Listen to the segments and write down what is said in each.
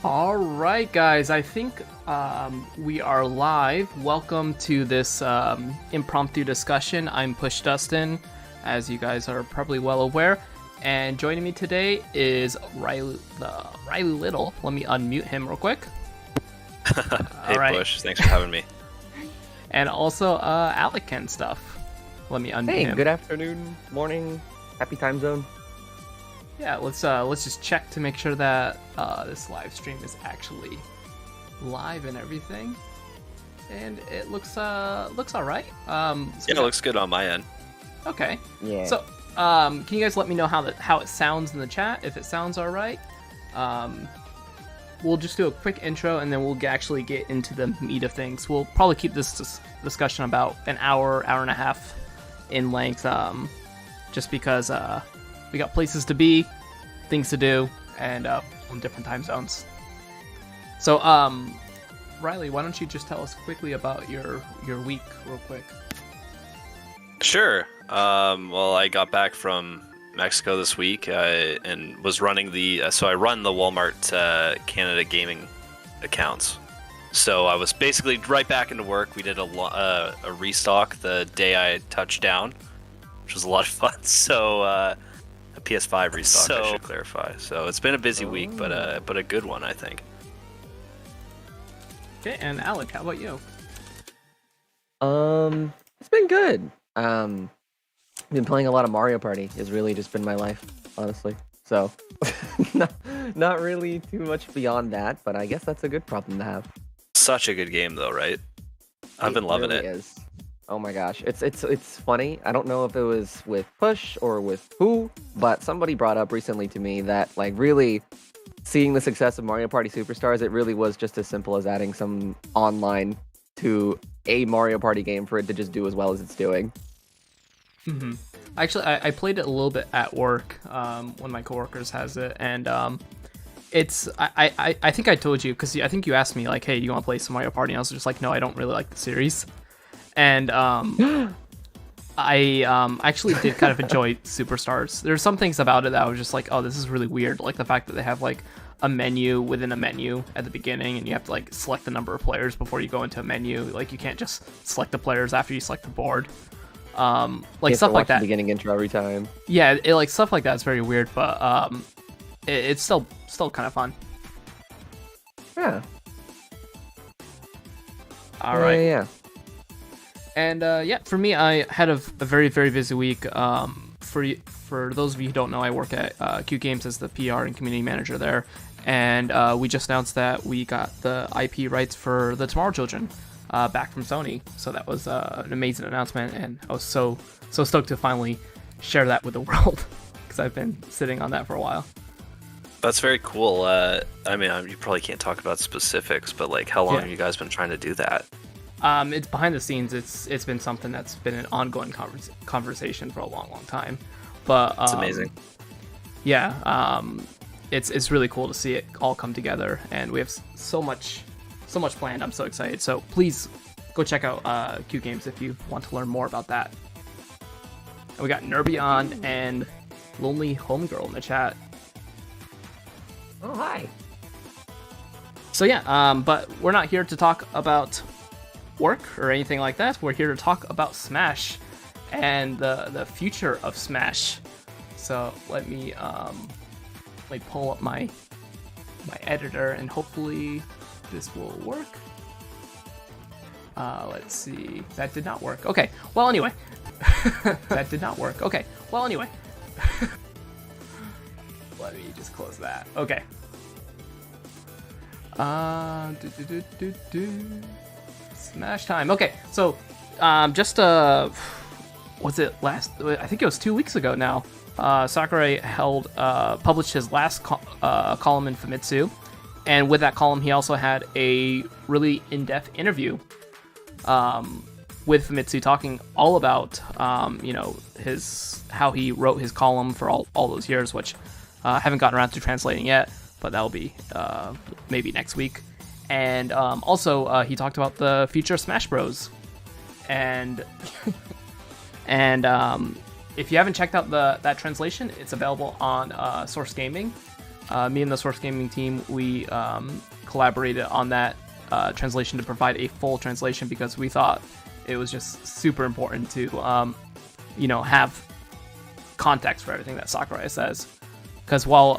All right, guys. I think we are live. Welcome to this impromptu discussion. I'm Push Dustin, as you guys are probably well aware. And joining me today is Riley Little. Let me unmute him real quick. Hey, right. Push. Thanks for having me. And also Alec and stuff. Let me unmute him. Hey, good afternoon, morning, happy time zone. Yeah, let's just check to make sure that this live stream is actually live and everything. And it looks all right. It looks good on my end. Okay. Yeah. So, can you guys let me know how it sounds in the chat? If it sounds all right, we'll just do a quick intro and then we'll actually get into the meat of things. We'll probably keep this discussion about an hour and a half in length, just because we got places to be, things to do, and on different time zones. So, Riley, why don't you just tell us quickly about your week real quick? Sure. Well, I got back from Mexico this week and was running so I run the Walmart Canada gaming accounts. So I was basically right back into work. We did a restock the day I touched down, which was a lot of fun. So a PS5 restock, I should clarify. So it's been a busy week, but a good one, I think. Okay, and Alec, how about you? It's been good. Been playing a lot of Mario Party. Has really just been my life, honestly. So, not really too much beyond that, but I guess that's a good problem to have. Such a good game, though, right? I've been loving it. Is. Oh my gosh, it's funny. I don't know if it was with Push or with who, but somebody brought up recently to me that like really seeing the success of Mario Party Superstars, it really was just as simple as adding some online to a Mario Party game for it to just do as well as it's doing. Mm-hmm. Actually, I played it a little bit at work. One of my coworkers has it, and it's I think I told you because I think you asked me like, hey, do you want to play some Mario Party? And I was just like, no, I don't really like the series. And I actually did kind of enjoy Superstars. There's some things about it that I was just like, oh, this is really weird. Like the fact that they have like a menu within a menu at the beginning, and you have to like select the number of players before you go into a menu. Like you can't just select the players after you select the board. Like stuff like that. The beginning intro every time. Yeah, like stuff like that is very weird, but it's still kind of fun. Yeah. All right. Yeah. And yeah, for me, I had a very, very busy week. For those of you who don't know, I work at Q Games as the PR and community manager there, and we just announced that we got the IP rights for the Tomorrow Children back from Sony. So that was an amazing announcement, and I was so stoked to finally share that with the world because I've been sitting on that for a while. That's very cool. I mean, you probably can't talk about specifics, but like, how long have you guys been trying to do that? It's behind the scenes. It's been something that's been an ongoing conversation for a long time. But it's amazing. Yeah, it's really cool to see it all come together, and we have so much planned. I'm so excited. So please go check out Q Games if you want to learn more about that. And we got Nerbion and Lonely Homegirl in the chat. Oh, hi. So yeah, but we're not here to talk about work or anything like that. We're here to talk about Smash and the future of Smash. So let me pull up my editor, and hopefully this will work. Let's see. That did not work. Okay. Well, anyway. That did not work. Okay. Well, anyway. Let me just close that. Okay. Smash time. Okay, so just was it last? I think it was 2 weeks ago now. Sakurai published his last column in Famitsu, and with that column, he also had a really in-depth interview with Famitsu, talking all about how he wrote his column for all those years, which I haven't gotten around to translating yet, but that'll be maybe next week. And also, he talked about the future of Smash Bros. And if you haven't checked out that translation, it's available on Source Gaming. Me and the Source Gaming team, we collaborated on that translation to provide a full translation because we thought it was just super important to, have context for everything that Sakurai says. Because while,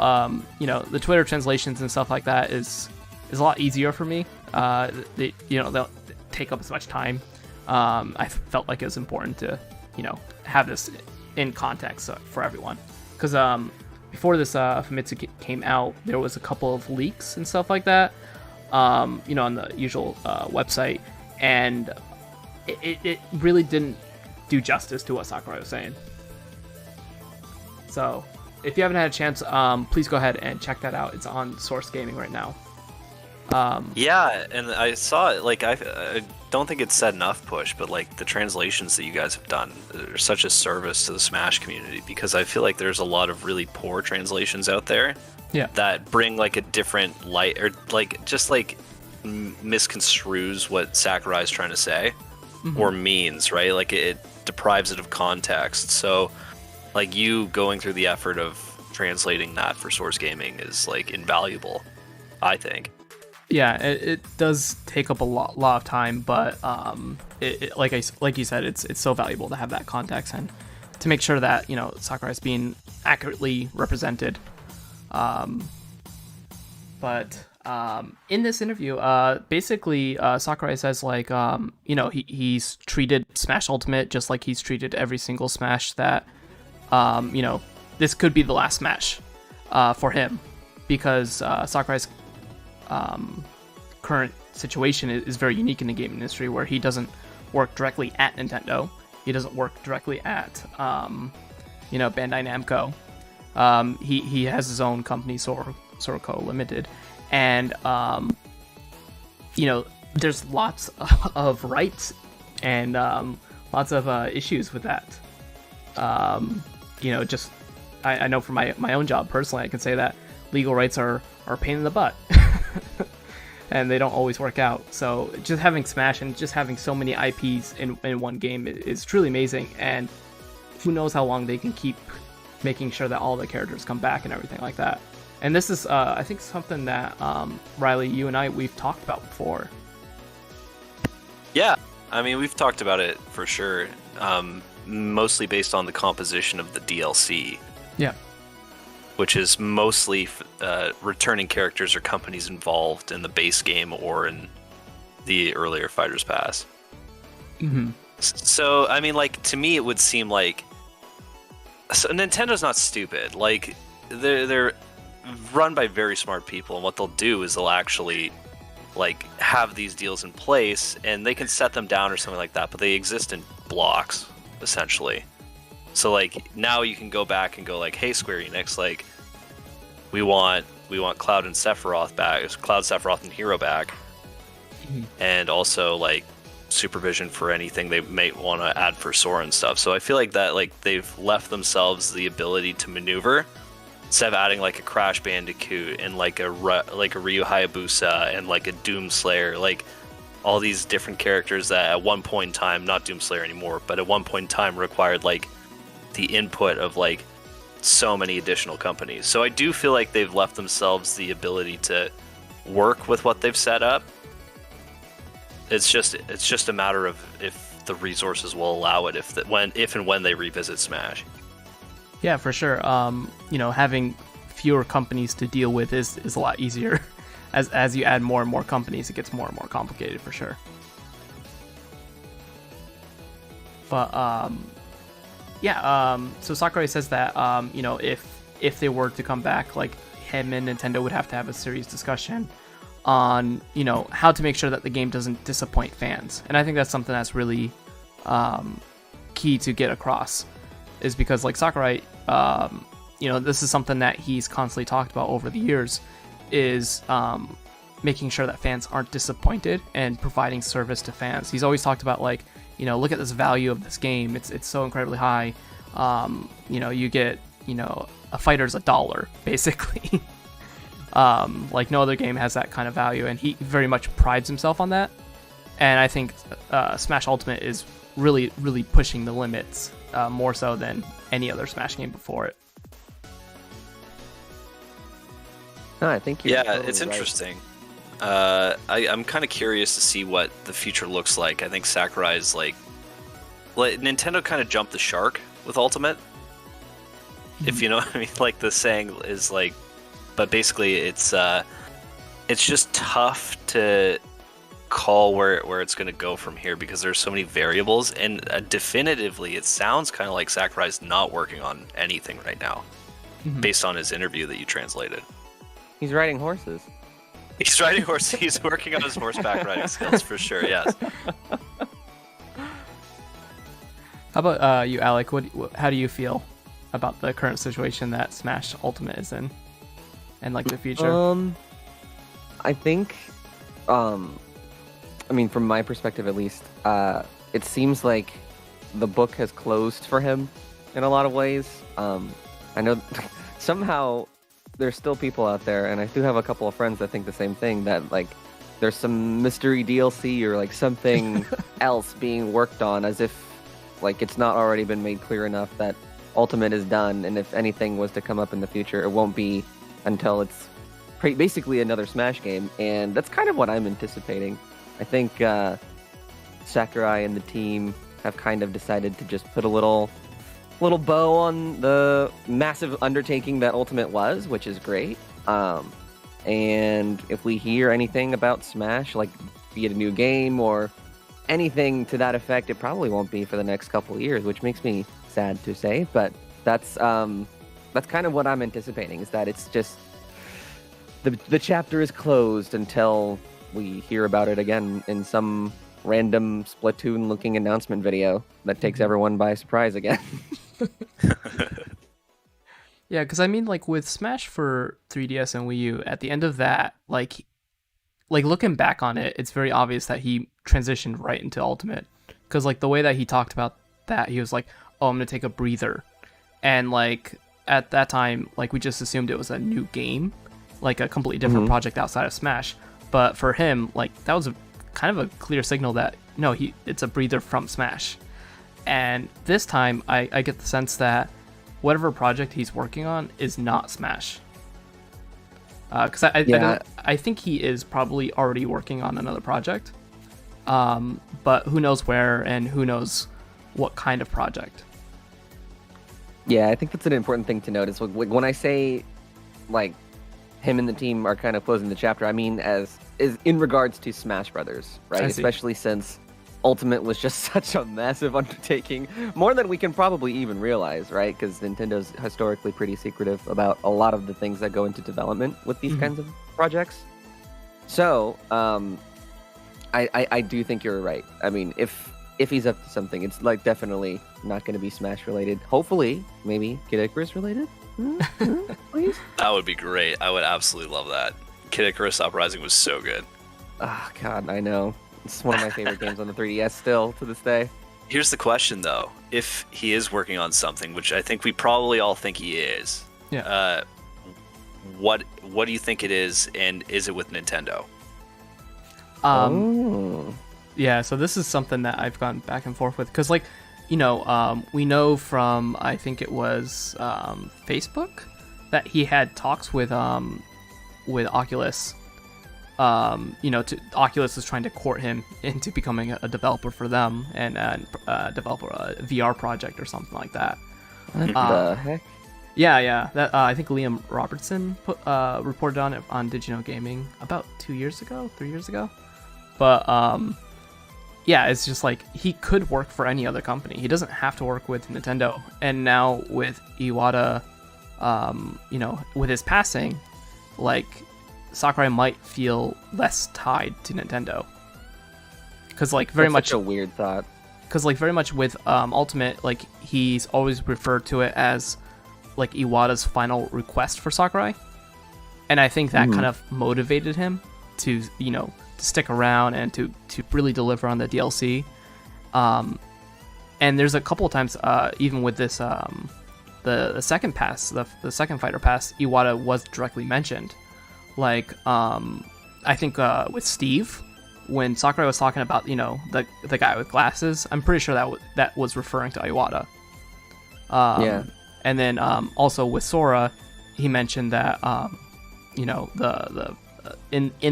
the Twitter translations and stuff like that is a lot easier for me, they'll take up as much time. I felt like it was important to, have this in context for everyone. Because before this Famitsu came out, there was a couple of leaks and stuff like that, on the usual website, and it really didn't do justice to what Sakurai was saying. So, if you haven't had a chance, please go ahead and check that out. It's on Source Gaming right now. Yeah, and I saw it. Like, I don't think it's said enough, Push, but like the translations that you guys have done are such a service to the Smash community, because I feel like there's a lot of really poor translations out there. Yeah. That bring like a different light, or like just like misconstrues what Sakurai is trying to say, or means, right? Like it deprives it of context. So, like you going through the effort of translating that for Source Gaming is like invaluable, I think. Yeah, it does take up a lot of time, but like you said, it's so valuable to have that context and to make sure that Sakurai's being accurately represented. But in this interview, basically Sakurai says like he's treated Smash Ultimate just like he's treated every single Smash that this could be the last Smash for him, because Sakurai's current situation is very unique in the game industry, where he doesn't work directly at Nintendo. He doesn't work directly at Bandai Namco. He has his own company, Soroko Limited, and there's lots of rights and lots of issues with that. I know from my own job personally, I can say that legal rights are a pain in the butt. And they don't always work out. So just having Smash and just having so many IPs in one game is truly amazing. And who knows how long they can keep making sure that all the characters come back and everything like that. And this is, I think, something that Riley, you and we've talked about before. Yeah, I mean, we've talked about it for sure. Mostly based on the composition of the DLC. Yeah. Which is mostly returning characters or companies involved in the base game or in the earlier Fighters Pass. Mm-hmm. So, I mean, like, to me, it would seem like... So Nintendo's not stupid. Like, they're run by very smart people, and what they'll do is they'll actually, like, have these deals in place, and they can set them down or something like that, but they exist in blocks, essentially. So like now you can go back and go like, hey Square Enix, like we want Cloud and Sephiroth back, Cloud, Sephiroth, and Hero back, and also like supervision for anything they may want to add for Sora and stuff. So I feel like that like they've left themselves the ability to maneuver instead of adding like a Crash Bandicoot and like a Ryu Hayabusa and like a Doomslayer, like all these different characters that at one point in time, not Doomslayer anymore, but at one point in time required like the input of like so many additional companies. So I do feel like they've left themselves the ability to work with what they've set up. It's just a matter of if the resources will allow it, if and when they revisit Smash. Yeah, for sure. Having fewer companies to deal with is a lot easier. As you add more and more companies, it gets more and more complicated for sure. But so Sakurai says that if they were to come back, like him and Nintendo would have to have a serious discussion on how to make sure that the game doesn't disappoint fans. And I think that's something that's really key to get across, is because like Sakurai, this is something that he's constantly talked about over the years, is making sure that fans aren't disappointed and providing service to fans. He's always talked about like, look at this value of this game. It's so incredibly high. You get, a fighter's $1 basically. Like no other game has that kind of value, and he very much prides himself on that. And I think Smash Ultimate is really, really pushing the limits, more so than any other Smash game before it. No, I think you're Yeah, totally it's right. interesting. I'm kind of curious to see what the future looks like. I think Sakurai's like Nintendo kind of jumped the shark with Ultimate. If you know what I mean, like the saying is like, but basically it's just tough to call where it's going to go from here because there's so many variables, and definitively it sounds kind of like Sakurai's not working on anything right now, based on his interview that you translated. He's riding horses. He's riding horse. He's working on his horseback riding skills for sure. Yes. How about you, Alec? How do you feel about the current situation that Smash Ultimate is in, and like the future? I think, I mean, from my perspective at least, it seems like the book has closed for him in a lot of ways. I know somehow there's still people out there, and I do have a couple of friends that think the same thing, that like there's some mystery DLC or like something else being worked on, as if like it's not already been made clear enough that Ultimate is done, and if anything was to come up in the future, it won't be until it's basically another Smash game, and that's kind of what I'm anticipating. I think Sakurai and the team have kind of decided to just put a little bow on the massive undertaking that Ultimate was, which is great. And if we hear anything about Smash, like be it a new game or anything to that effect, it probably won't be for the next couple of years, which makes me sad to say. But that's kind of what I'm anticipating, is that it's just the chapter is closed until we hear about it again in some random Splatoon-looking announcement video that takes everyone by surprise again. Yeah, because I mean, like with Smash for 3DS and Wii U, at the end of that, like looking back on it, it's very obvious that he transitioned right into Ultimate. Because like the way that he talked about that, he was like, "Oh, I'm gonna take a breather," and like at that time, like we just assumed it was a new game, like a completely different project outside of Smash. But for him, like that was kind of a clear signal that no, it's a breather from Smash. And this time, I get the sense that whatever project he's working on is not Smash. Because I think he is probably already working on another project. But who knows where and who knows what kind of project. Yeah, I think that's an important thing to notice. When I say, like, him and the team are kind of closing the chapter, I mean is in regards to Smash Brothers, right? Especially since Ultimate was just such a massive undertaking, more than we can probably even realize, right? Because Nintendo's historically pretty secretive about a lot of the things that go into development with these kinds of projects. So, I do think you're right. I mean, if he's up to something, it's like definitely not going to be Smash related. Hopefully, maybe Kid Icarus related. Please. That would be great. I would absolutely love that. Kid Icarus Uprising was so good. Ah, God, I know. It's one of my favorite games on the 3DS still to this day. Here's the question, though. If he is working on something, which I think we probably all think he is, what do you think it is, and is it with Nintendo? Yeah, so this is something that I've gone back and forth with, because, like, you know, we know from, I think it was Facebook, that he had talks with Oculus. Oculus is trying to court him into becoming a developer for them and develop a VR project or something like that. What the heck? Yeah. That I think Liam Robertson reported on it on Did You Know Gaming about 3 years ago. But yeah, it's just like he could work for any other company. He doesn't have to work with Nintendo. And now with Iwata, with his passing, like Sakurai might feel less tied to Nintendo. Because like very much such a weird thought. Because like very much with Ultimate, like he's always referred to it as like Iwata's final request for Sakurai, and I think that kind of motivated him to to stick around and to really deliver on the DLC. And there's a couple of times, even with this the second pass, the second fighter pass, Iwata was directly mentioned. Like I think with Steve, when Sakurai was talking about the guy with glasses, I'm pretty sure that was referring to Iwata. Yeah. And then also with Sora, he mentioned that in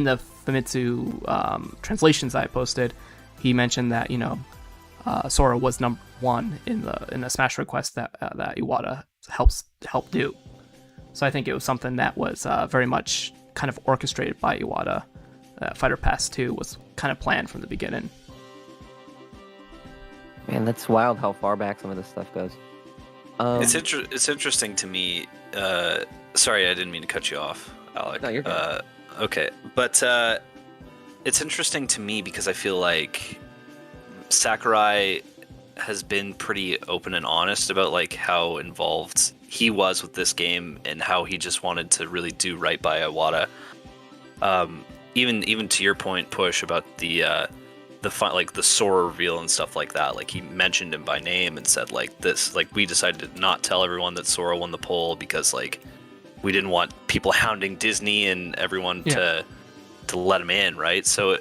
the Famitsu translations I posted, he mentioned that Sora was number one in the Smash request that Iwata helped do. So I think it was something that was very much kind of orchestrated by Iwata. Fighter Pass 2 was kind of planned from the beginning. Man, that's wild how far back some of this stuff goes. It's interesting to me. Sorry, I didn't mean to cut you off, Alec. No, you're good. Okay, but it's interesting to me because I feel like Sakurai has been pretty open and honest about like how involved he was with this game and how he just wanted to really do right by Iwata. Even to your point, Push, about the like the Sora reveal and stuff like that. Like he mentioned him by name and said like this, like we decided to not tell everyone that Sora won the poll because like we didn't want people hounding Disney and everyone to let him in, right? So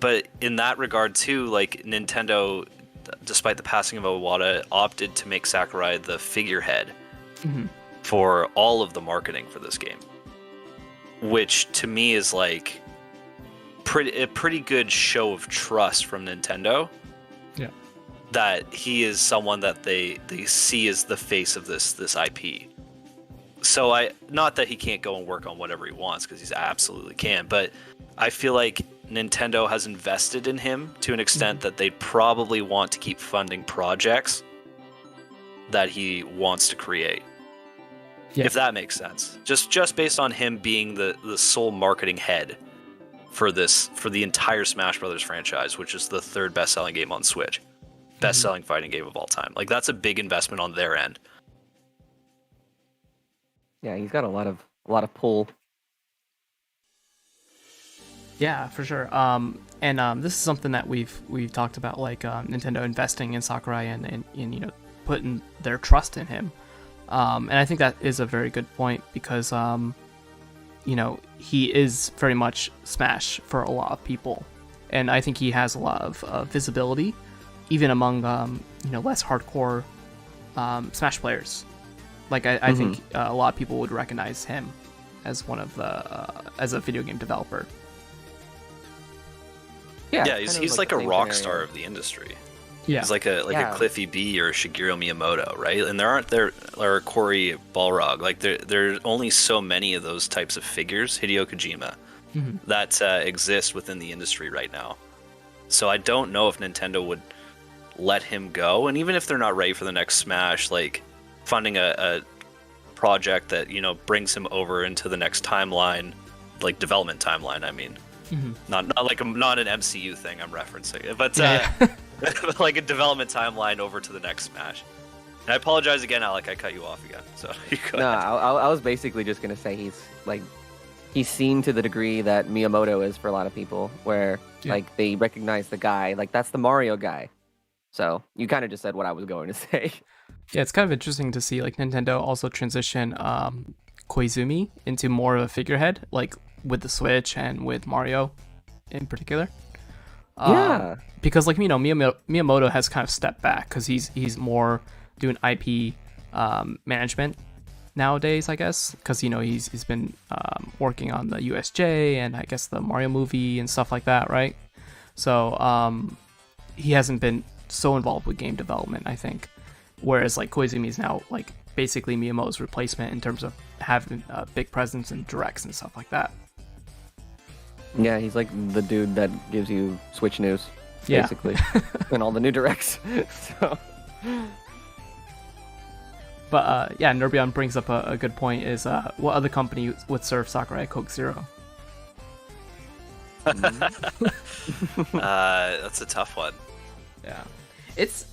but in that regard too, like Nintendo, despite the passing of Iwata, opted to make Sakurai the figurehead for all of the marketing for this game, which to me is like a pretty good show of trust from Nintendo. Yeah, that he is someone that they see as the face of this IP. So not that he can't go and work on whatever he wants, because he absolutely can, but I feel like Nintendo has invested in him to an extent that they probably want to keep funding projects that he wants to create. Yeah. If that makes sense. Just based on him being the sole marketing head for the entire Smash Brothers franchise, which is the third best-selling game on Switch. Best-selling fighting game of all time. Like that's a big investment on their end. Yeah, he's got a lot of pull. Yeah, for sure. This is something that we've talked about, like Nintendo investing in Sakurai and putting their trust in him. And I think that is a very good point because he is very much Smash for a lot of people, and I think he has a lot of visibility, even among less hardcore Smash players. Like I think a lot of people would recognize him as one of as a video game developer. Yeah, he's like a rock star of the industry. Yeah, he's like a Cliffy B or Shigeru Miyamoto, right? And there are Cory Balrog. Like there are only so many of those types of figures, Hideo Kojima, that exist within the industry right now. So I don't know if Nintendo would let him go, and even if they're not ready for the next Smash, like funding a project that brings him over into the next timeline, like development timeline. I mean, not an MCU thing I'm referencing, but like a development timeline over to the next Smash. And I apologize again, Alec. I cut you off again. So you go ahead. I was basically just gonna say he's seen to the degree that Miyamoto is for a lot of people, where like they recognize the guy, like that's the Mario guy. So you kind of just said what I was going to say. Yeah, it's kind of interesting to see like Nintendo also transition Koizumi into more of a figurehead, like with the Switch and with Mario in particular. Because like Miyamoto has kind of stepped back because he's more doing IP management nowadays, I guess, because he's been working on the USJ and I guess the Mario movie and stuff like that, right? So he hasn't been so involved with game development, I think. Whereas like Koizumi is now like basically Miyamoto's replacement in terms of having a big presence in directs and stuff like that. Yeah, he's like the dude that gives you Switch news, basically, and all the new directs. So. But Nerbion brings up a good point. Is what other company would serve Sakurai Coke Zero? That's a tough one. Yeah, it's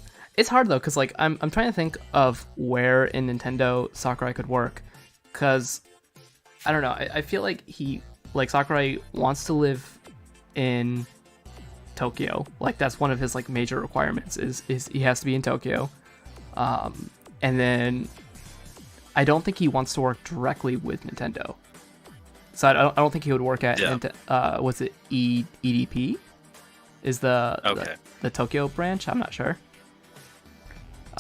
hard though, because like I'm trying to think of where in Nintendo Sakurai could work, because I don't know. I feel like Sakurai wants to live in Tokyo. Like that's one of his like major requirements is he has to be in Tokyo. And then I don't think he wants to work directly with Nintendo. So I don't think he would work at was it EDP? Is the Tokyo branch? I'm not sure.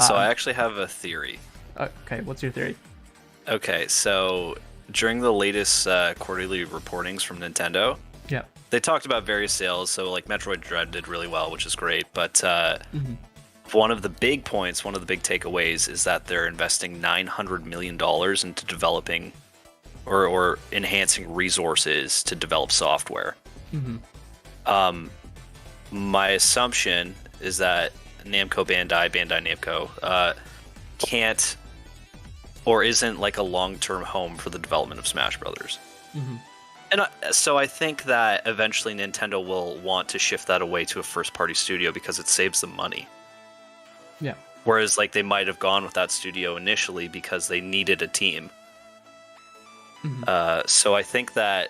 So I actually have a theory. Okay, what's your theory? Okay, so during the latest quarterly reportings from Nintendo, Yeah. they talked about various sales. So like Metroid Dread did really well, which is great. But one of the big points, one of the big takeaways is that they're investing $900 million into developing or enhancing resources to develop software. My assumption is that Bandai Namco, can't or isn't like a long-term home for the development of Smash Brothers. And so I think that eventually Nintendo will want to shift that away to a first-party studio because it saves them money. Yeah. Whereas like they might have gone with that studio initially because they needed a team. So I think that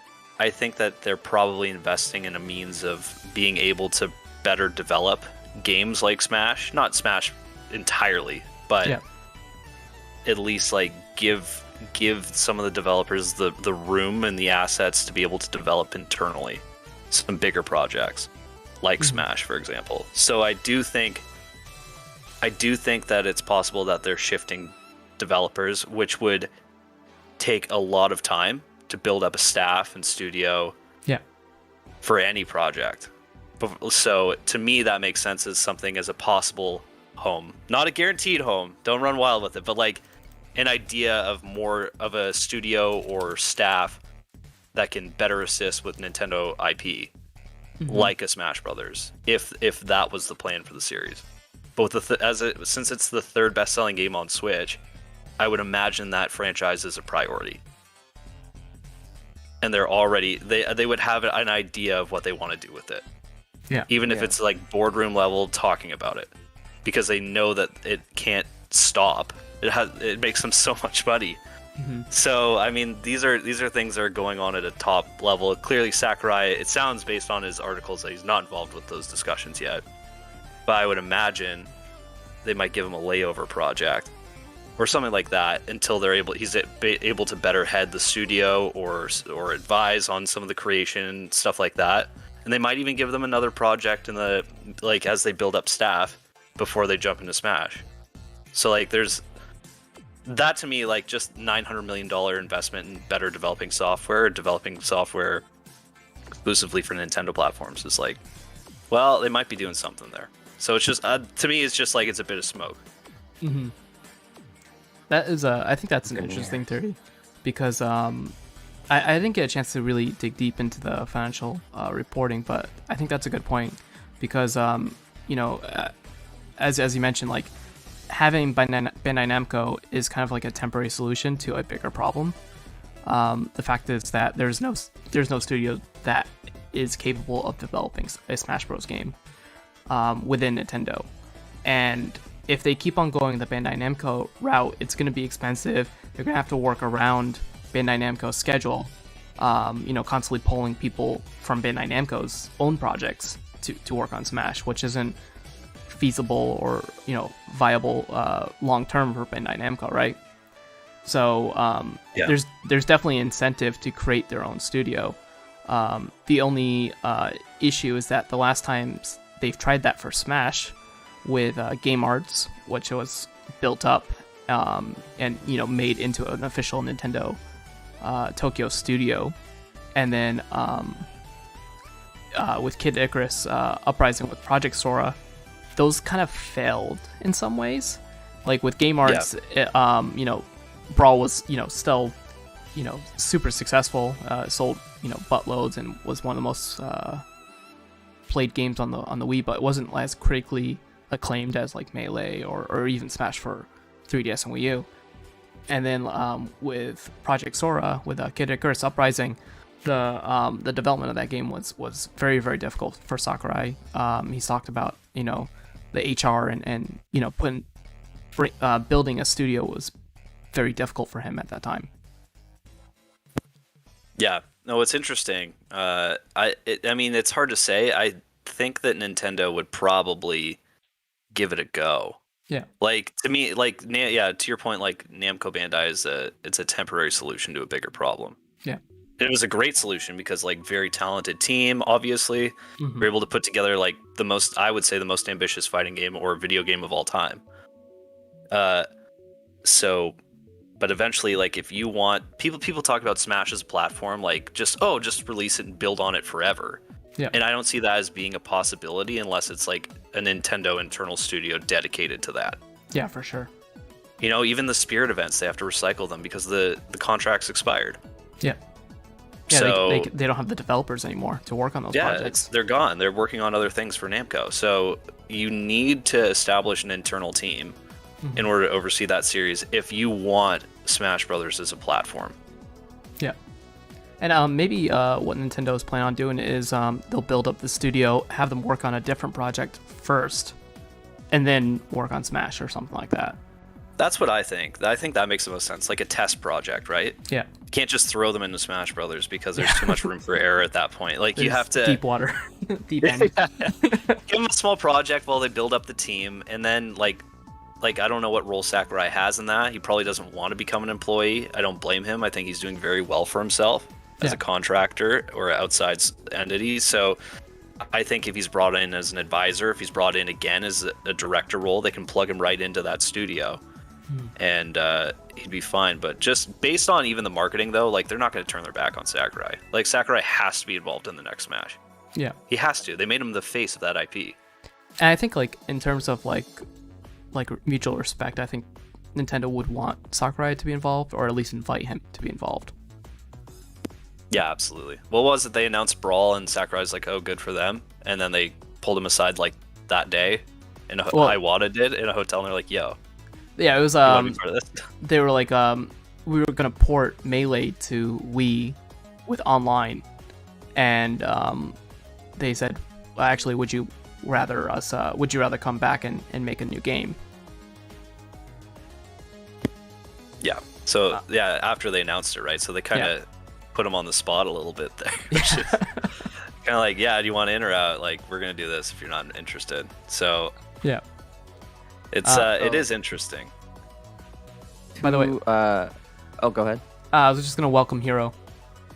they're probably investing in a means of being able to better develop games like Smash, not Smash entirely, but at least like give some of the developers the room and the assets to be able to develop internally some bigger projects like Smash, for example. So I do think that it's possible that they're shifting developers, which would take a lot of time to build up a staff and studio for any project. So to me, that makes sense as something as a possible home, not a guaranteed home. Don't run wild with it, but like an idea of more of a studio or staff that can better assist with Nintendo IP, like a Smash Brothers, if that was the plan for the series. But since it's the third best-selling game on Switch, I would imagine that franchise is a priority. And they're already they would have an idea of what they want to do with it. Yeah. Even if it's like boardroom level talking about it, because they know that it can't stop. It makes them so much money. So I mean, these are things that are going on at a top level. Clearly, Sakurai. It sounds based on his articles that he's not involved with those discussions yet. But I would imagine they might give him a layover project or something like that until he's able to better head the studio or advise on some of the creation stuff like that. And they might even give them another project as they build up staff before they jump into Smash. So like there's that to me, like just $900 million investment in better developing software exclusively for Nintendo platforms is like, well, they might be doing something there. So it's just to me, it's just like it's a bit of smoke. That is I think that's an interesting theory, because I didn't get a chance to really dig deep into the financial reporting, but I think that's a good point, because as you mentioned, like having Bandai Namco is kind of like a temporary solution to a bigger problem. The fact is that there's no studio that is capable of developing a Smash Bros. Game within Nintendo, and if they keep on going the Bandai Namco route, it's going to be expensive. They're going to have to work around Bandai Namco's schedule, constantly pulling people from Bandai Namco's own projects to work on Smash, which isn't feasible or viable long term for Bandai Namco, right? So there's definitely incentive to create their own studio. The only issue is that the last times they've tried that for Smash with Game Arts, which was built up and made into an official Nintendo Tokyo studio, and then with Kid Icarus Uprising with Project Sora, those kind of failed in some ways. Like with Game Arts, Brawl was still super successful, sold buttloads, and was one of the most played games on the Wii, but it wasn't as critically acclaimed as like Melee or even Smash for 3DS and Wii U. And then with Project Sora, with Kid Icarus Uprising, the development of that game was very, very difficult for Sakurai. He's talked about the HR and building a studio was very difficult for him at that time. Yeah, no, it's interesting. I mean, it's hard to say. I think that Nintendo would probably give it a go. Yeah. Like to me, to your point, like Namco Bandai it's a temporary solution to a bigger problem. Yeah. It was a great solution because like very talented team, obviously, were able to put together like the most ambitious fighting game or video game of all time. So But eventually, like if you want people talk about Smash as a platform, like just release it and build on it forever. Yeah. And I don't see that as being a possibility unless it's like a Nintendo internal studio dedicated to that. Yeah, for sure. You know, even the Spirit events, they have to recycle them because the contract's expired. Yeah. Yeah, so, they don't have the developers anymore to work on those projects. They're gone. They're working on other things for Namco. So you need to establish an internal team in order to oversee that series if you want Smash Brothers as a platform. Yeah. And maybe what Nintendo's plan on doing is they'll build up the studio, have them work on a different project first, and then work on Smash or something like that. That's what I think. I think that makes the most sense, like a test project, right? Yeah. You can't just throw them into Smash Brothers because there's too much room for error at that point. Like you have to deep water, deep end. Give them a small project while they build up the team, and then like I don't know what role Sakurai has in that. He probably doesn't want to become an employee. I don't blame him. I think he's doing very well for himself as a contractor or outside entity. So I think if he's brought in as an advisor, if he's brought in again as a director role, they can plug him right into that studio. And he'd be fine. But just based on even the marketing, though, like they're not going to turn their back on Sakurai. Like Sakurai has to be involved in the next Smash. Yeah, he has to. They made him the face of that IP. And I think like in terms of like mutual respect, I think Nintendo would want Sakurai to be involved, or at least invite him to be involved. Yeah, absolutely. What was it? They announced Brawl, and Sakurai's like, "Oh, good for them," and then they pulled him aside like that day, and Iwata did in a hotel, and they're like, "Yo." Yeah, it was they were like we were gonna port Melee to Wii with online, and they said, well, actually, would you rather come back and make a new game? Yeah. So after they announced it, right? So they kind of put him on the spot a little bit there, which is kind of like, do you want in or out? Like, we're gonna do this if you're not interested. So yeah. It's it is interesting. By the way, go ahead. I was just gonna welcome Hero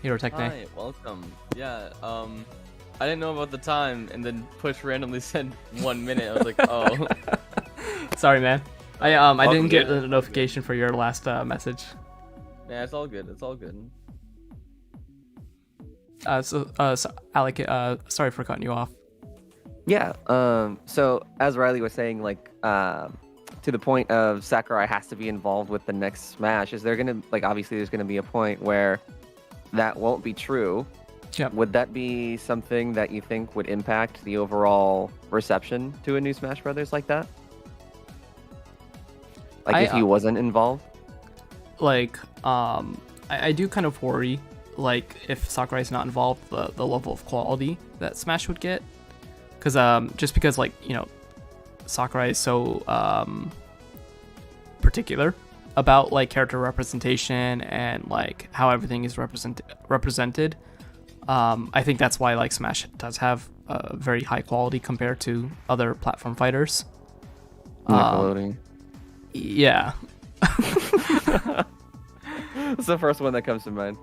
Techne. Hi, welcome. Yeah, I didn't know about the time, and then Push randomly said 1 minute. I was like, oh. Sorry, man. I didn't get the notification for your last message. Yeah, it's all good. It's all good. So Alec, sorry for cutting you off. Yeah. So as Riley was saying, like, to the point of Sakurai has to be involved with the next Smash. Is there gonna obviously there's gonna be a point where that won't be true? Yep. Would that be something that you think would impact the overall reception to a new Smash Brothers like that? Like if he wasn't involved? Like, I do kind of worry, like, if Sakurai's not involved, the level of quality that Smash would get. Just because, like, you know, Sakurai is so particular about, like, character representation and, like, how everything is represented. I think that's why, like, Smash does have a very high quality compared to other platform fighters. Nickelodeon. Yeah. It's the first one that comes to mind.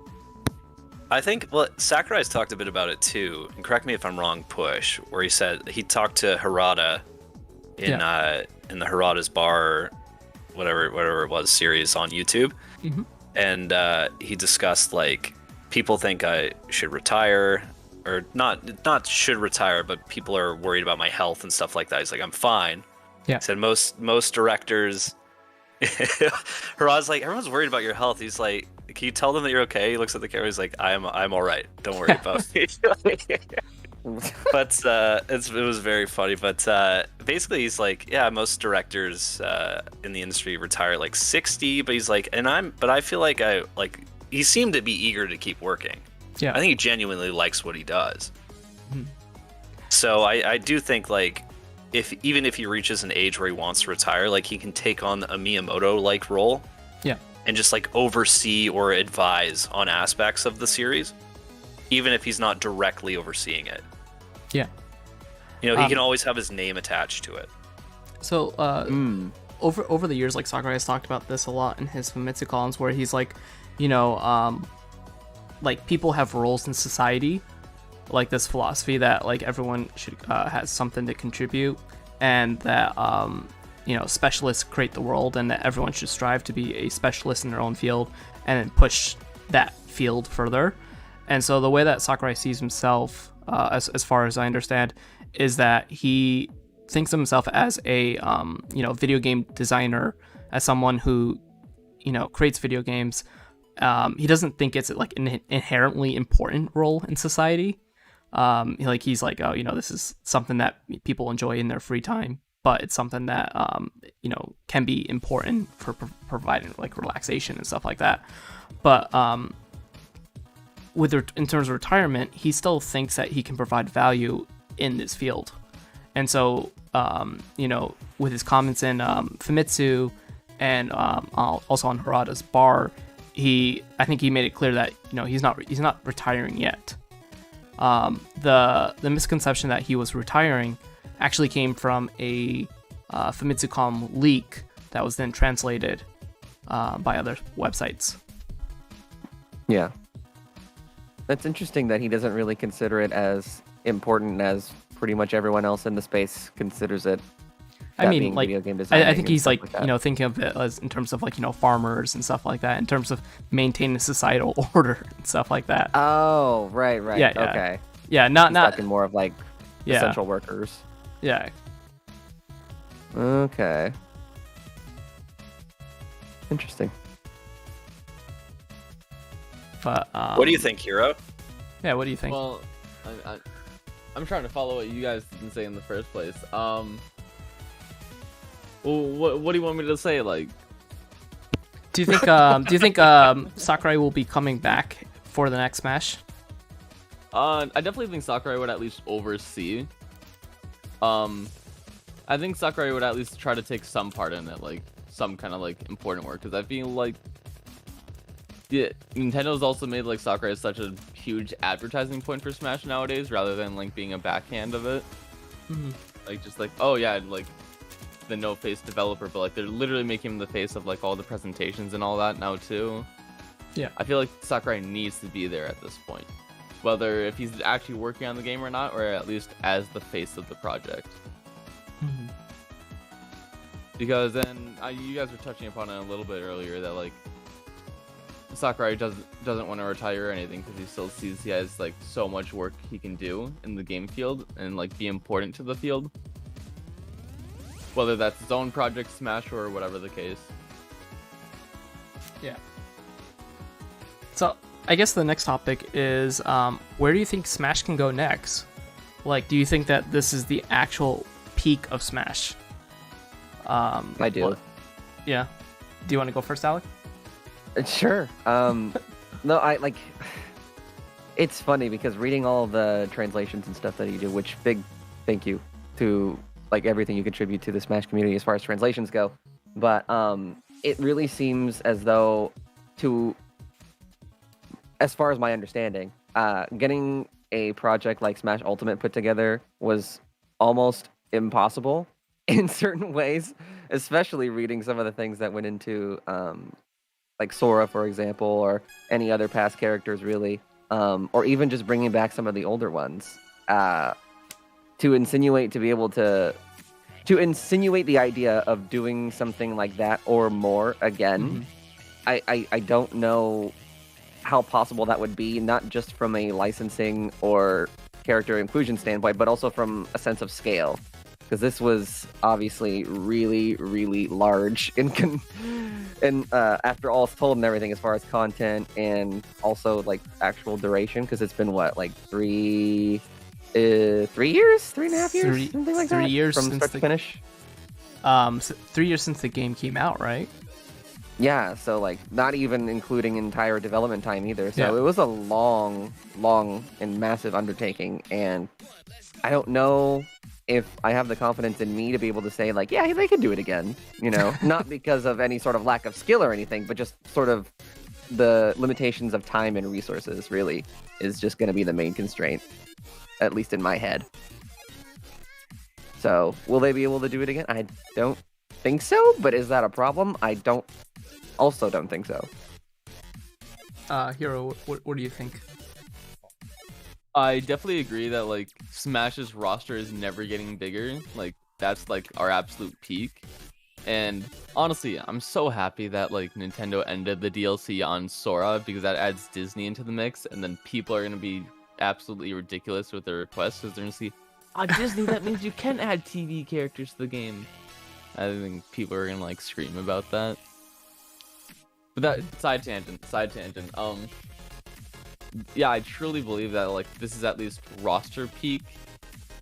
I think, well, Sakurai's talked a bit about it too, and correct me if I'm wrong, Push, where he said he talked to Harada in the Harada's Bar, whatever it was, series on YouTube, and he discussed, like, people think I should retire, or not should retire, but people are worried about my health and stuff like that. He's like, I'm fine. Yeah. He said most directors, Harada's like, everyone's worried about your health. He's like, can you tell them that you're okay? He looks at the camera. He's like, I'm all right. Don't worry about me. But it was very funny. But basically, he's like, yeah, most directors in the industry retire like 60. But he's like, but I feel like he seemed to be eager to keep working. Yeah. I think he genuinely likes what he does. So I do think, like, even if he reaches an age where he wants to retire, like, he can take on a Miyamoto-like role. Yeah. And just, like, oversee or advise on aspects of the series, even if he's not directly overseeing it. Yeah. You know, he can always have his name attached to it. So, over the years, like, Sakurai has talked about this a lot in his Famitsu columns, where he's like, you know, like, people have roles in society, like this philosophy that, like, everyone should has something to contribute, and that specialists create the world, and that everyone should strive to be a specialist in their own field, and then push that field further. And so the way that Sakurai sees himself, as far as I understand, is that he thinks of himself as a video game designer, as someone who creates video games. He doesn't think it's like an inherently important role in society. He's like, oh, this is something that people enjoy in their free time, but it's something that can be important for providing like relaxation and stuff like that. But in terms of retirement, he still thinks that he can provide value in this field. And so with his comments in Famitsu and also on Harada's bar, I think he made it clear that he's not retiring yet. The misconception that he was retiring actually came from a Famitsu.com leak that was then translated by other websites. Yeah. That's interesting that he doesn't really consider it as important as pretty much everyone else in the space considers it. I mean, like, video game I think he's like, like thinking of it as in terms of like, farmers and stuff like that, in terms of maintaining societal order and stuff like that. Oh, right. Yeah, Okay. Yeah, not talking more of like yeah. essential workers. Yeah. Okay. Interesting. But what do you think, Hiro? Yeah, what do you think? Well, I'm trying to follow what you guys didn't say in the first place. Well, what do you want me to say? Like, do you think Sakurai will be coming back for the next Smash? I definitely think Sakurai would at least oversee. I think Sakurai would at least try to take some part in it, like some kind of like important work, because I feel like Nintendo's also made like Sakurai such a huge advertising point for Smash nowadays, rather than like being a backhand of it. Mm-hmm. Like just like, oh yeah, like the no face developer, but like they're literally making him the face of like all the presentations and all that now too. Yeah, I feel like Sakurai needs to be there at this point, whether if he's actually working on the game or not, or at least as the face of the project. Mm-hmm. Because then you guys were touching upon it a little bit earlier that like Sakurai doesn't want to retire or anything, because he still sees he has like so much work he can do in the game field and like be important to the field, whether that's his own project, Smash, or whatever the case. Yeah. So I guess the next topic is where do you think Smash can go next? Like, do you think that this is the actual peak of Smash? I do. Well, yeah. Do you want to go first, Alec? Sure. No, I like. It's funny because reading all the translations and stuff that you do, which big thank you to like everything you contribute to the Smash community as far as translations go. But it really seems as though, as far as my understanding, getting a project like Smash Ultimate put together was almost impossible in certain ways, especially reading some of the things that went into like Sora, for example, or any other past characters, really, or even just bringing back some of the older ones to insinuate the idea of doing something like that or more again. Mm-hmm. I don't know how possible that would be, not just from a licensing or character inclusion standpoint, but also from a sense of scale. Because this was obviously really, really large and after all is told and everything, as far as content and also like actual duration, because it's been what, like 3 years, 3.5 years, something like that. 3 years from since start to finish. 3 years since the game came out, right? Yeah, so like not even including entire development time either. So yeah. It was a long and massive undertaking, and I don't know if I have the confidence in me to be able to say like, yeah, they could do it again, not because of any sort of lack of skill or anything, but just sort of the limitations of time and resources really is just going to be the main constraint, at least in my head. So will they be able to do it again? I don't think so, but is that a problem? I also don't think so. Hiro, what do you think? I definitely agree that like Smash's roster is never getting bigger. Like that's like our absolute peak. And honestly, I'm so happy that like Nintendo ended the DLC on Sora, because that adds Disney into the mix, and then people are gonna be absolutely ridiculous with their requests, because they're gonna see, Disney, that means you can add TV characters to the game. I think people are gonna like scream about that. But that side tangent. Yeah, I truly believe that like this is at least roster peak.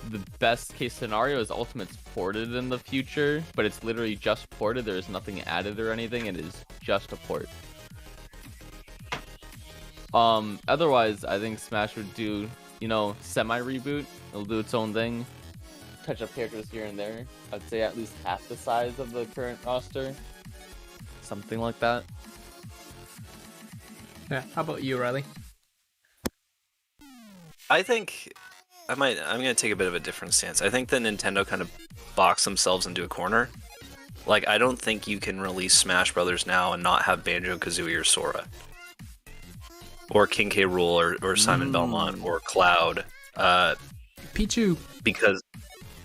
The best case scenario is Ultimate's ported in the future, but it's literally just ported. There is nothing added or anything. It is just a port. Otherwise, I think Smash would do, semi-reboot. It'll do its own thing. Touch up characters here and there. I'd say at least half the size of the current roster. Something like that. Yeah. How about you, Riley? I think I'm gonna take a bit of a different stance. I think that Nintendo kind of boxed themselves into a corner. Like, I don't think you can release Smash Brothers now and not have Banjo-Kazooie or Sora. Or King K. Rool or Simon Belmont or Cloud. Pichu. Because...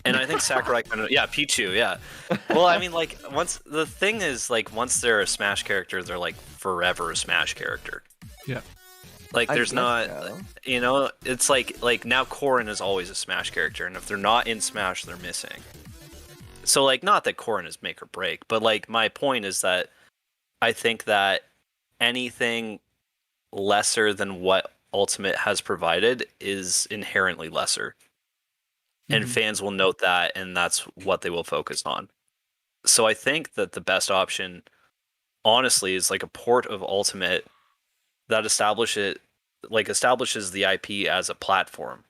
And I think Sakurai kind of... Yeah, Pichu, yeah. Well, I mean, like, once they're a Smash character, they're, like, forever a Smash character. Yeah. Like, there's not... So. It's like, now Corrin is always a Smash character, and if they're not in Smash, they're missing. So, like, not that Corrin is make or break, but, like, my point is that I think that anything lesser than what Ultimate has provided is inherently lesser. And fans will note that, and that's what they will focus on. So I think that the best option, honestly, is like a port of Ultimate that establishes the IP as a platform.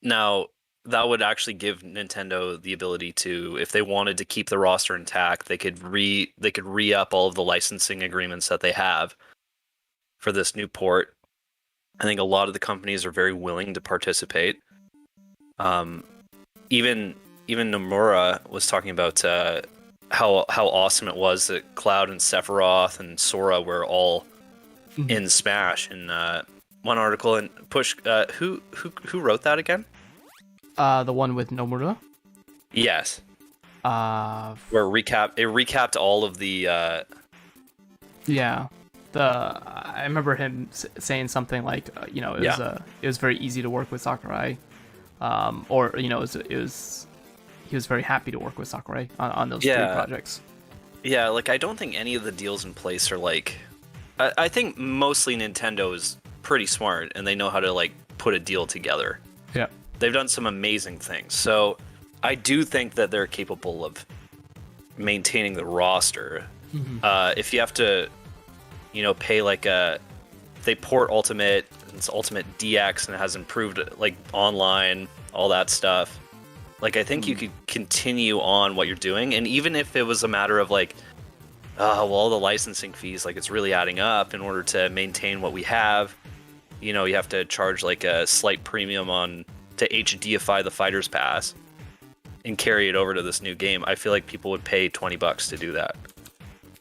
Now, that would actually give Nintendo the ability to, if they wanted to keep the roster intact, they could re-up all of the licensing agreements that they have for this new port. I think a lot of the companies are very willing to participate. Even Nomura was talking about how awesome it was that Cloud and Sephiroth and Sora were all in Smash in one article. And Push, who wrote that again? The one with Nomura. Yes. Where it recapped all of the. Yeah. I remember him saying something like, it was very easy to work with Sakurai. He was very happy to work with Sakurai on those three projects. Yeah, like, I don't think any of the deals in place are like... I think mostly Nintendo is pretty smart, and they know how to, like, put a deal together. Yeah. They've done some amazing things. So I do think that they're capable of maintaining the roster. If you have to, pay like they port Ultimate, it's Ultimate DX, and it has improved, like, online, all that stuff. Like, I think you could continue on what you're doing, and even if it was a matter of, like, all the licensing fees, like, it's really adding up in order to maintain what we have. You have to charge, like, a slight premium to HDify the Fighter's Pass and carry it over to this new game. I feel like people would pay $20 to do that.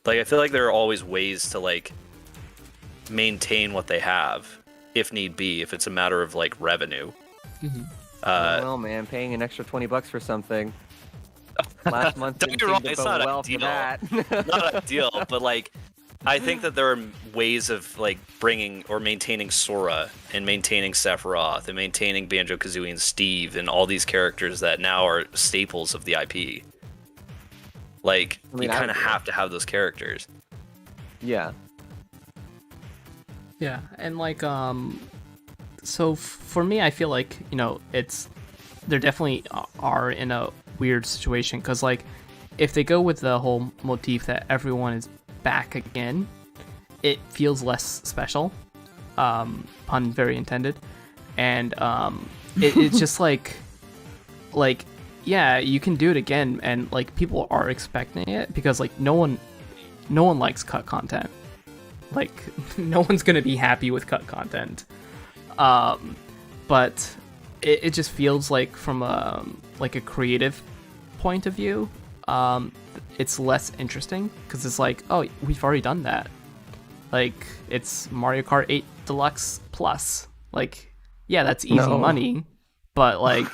Like, I feel like there are always ways to, like, maintain what they have, if need be, if it's a matter of, like, revenue. Well, man, paying an extra $20 for something last month don't didn't get me wrong, seem to it's bode not well for ideal. that. Not ideal, but, like, I think that there are ways of, like, bringing or maintaining Sora and maintaining Sephiroth and maintaining Banjo-Kazooie and Steve and all these characters that now are staples of the IP. Like, you kind of have to have those characters. Yeah. Yeah, and like, so for me, I feel like, they definitely are in a weird situation, because, like, if they go with the whole motif that everyone is back again, it feels less special, pun very intended, and it's just like, yeah, you can do it again, and, like, people are expecting it, because, like, no one likes cut content. Like, no one's gonna be happy with cut content. But it just feels like, from a creative point of view, it's less interesting, because it's like, oh, we've already done that. Like, it's Mario Kart 8 Deluxe Plus. Like, yeah, that's easy money, but, like,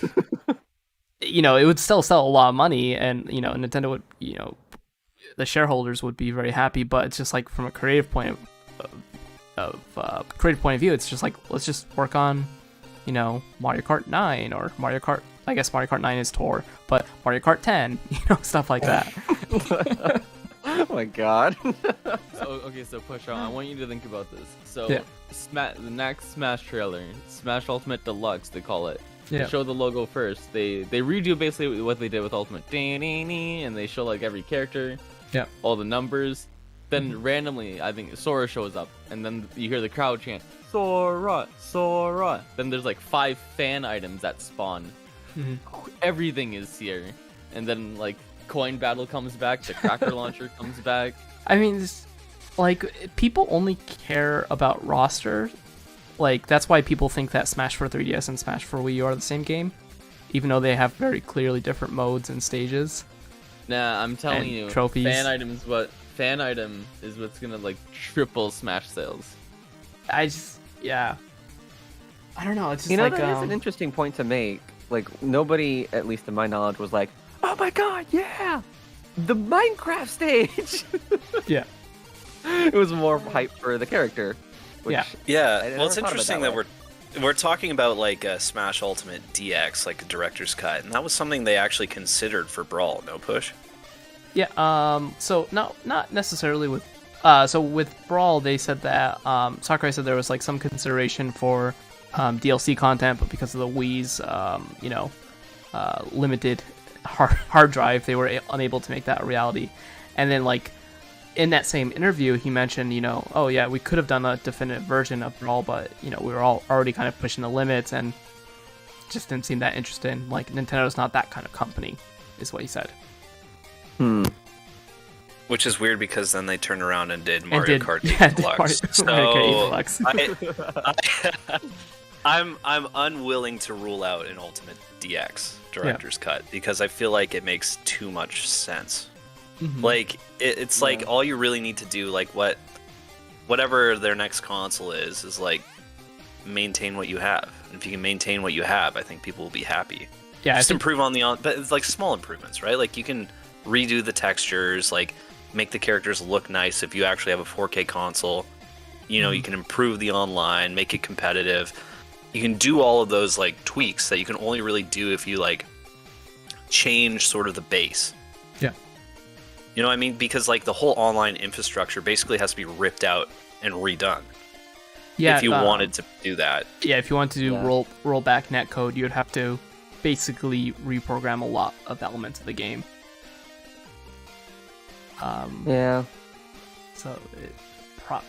it would still sell a lot of money, and Nintendo would, the shareholders would be very happy. But it's just like from a creative point of view, it's just like, let's just work on, Mario Kart 9 or Mario Kart. I guess Mario Kart 9 is Tour, but Mario Kart 10, stuff like that. Oh my god. So Push On, I want you to think about this. So Yeah. The next Smash trailer, Smash Ultimate Deluxe, they call it. Yeah. They show the logo first. They redo basically what they did with Ultimate, and they show like every character, all the numbers. Then randomly, I think Sora shows up, and then you hear the crowd chant Sora, Sora. Then there's like 5 fan items that spawn. Everything is here, and then like Coin Battle comes back, the Cracker Launcher comes back. I mean, people only care about roster. Like, that's why people think that Smash for 3DS and Smash for Wii U are the same game, even though they have very clearly different modes and stages. Nah, I'm telling And you, trophies. fan item is what's gonna like triple Smash sales. I don't know. It's just That is an interesting point to make. Like, nobody, at least in my knowledge, was like, oh my god, yeah! The Minecraft stage! Yeah. It was more hype for the character. Which Yeah. Yeah, I never well, it's thought of it interesting that that we're talking about like Smash Ultimate DX, like a director's cut, and that was something they actually considered for Brawl. No Push. Yeah. So not necessarily with. So with Brawl, they said that Sakurai said there was like some consideration for DLC content, but because of the Wii's limited hard drive, they were unable to make that a reality. And then like in that same interview, he mentioned, oh yeah, we could have done a definitive version of Brawl, but we were all already kind of pushing the limits and just didn't seem that interested. Like, Nintendo's not that kind of company, is what he said. Which is weird because then they turned around and did Mario Kart 8 yeah, Deluxe. Mario Kart 8 Deluxe. I'm unwilling to rule out an Ultimate DX director's cut because I feel like it makes too much sense. Like it's like all you really need to do, like whatever their next console is like maintain what you have. And if you can maintain what you have, I think people will be happy. Yeah, just improve on but it's like small improvements, right? Like you can redo the textures, like make the characters look nice if you actually have a 4K console. You can improve the online, make it competitive. You can do all of those like tweaks that you can only really do if you like change sort of the base. Yeah. You know what I mean? Because like the whole online infrastructure basically has to be ripped out and redone. Yeah. If you wanted to do that. Yeah, if you want to do rollback netcode, you would have to basically reprogram a lot of elements of the game. Yeah. So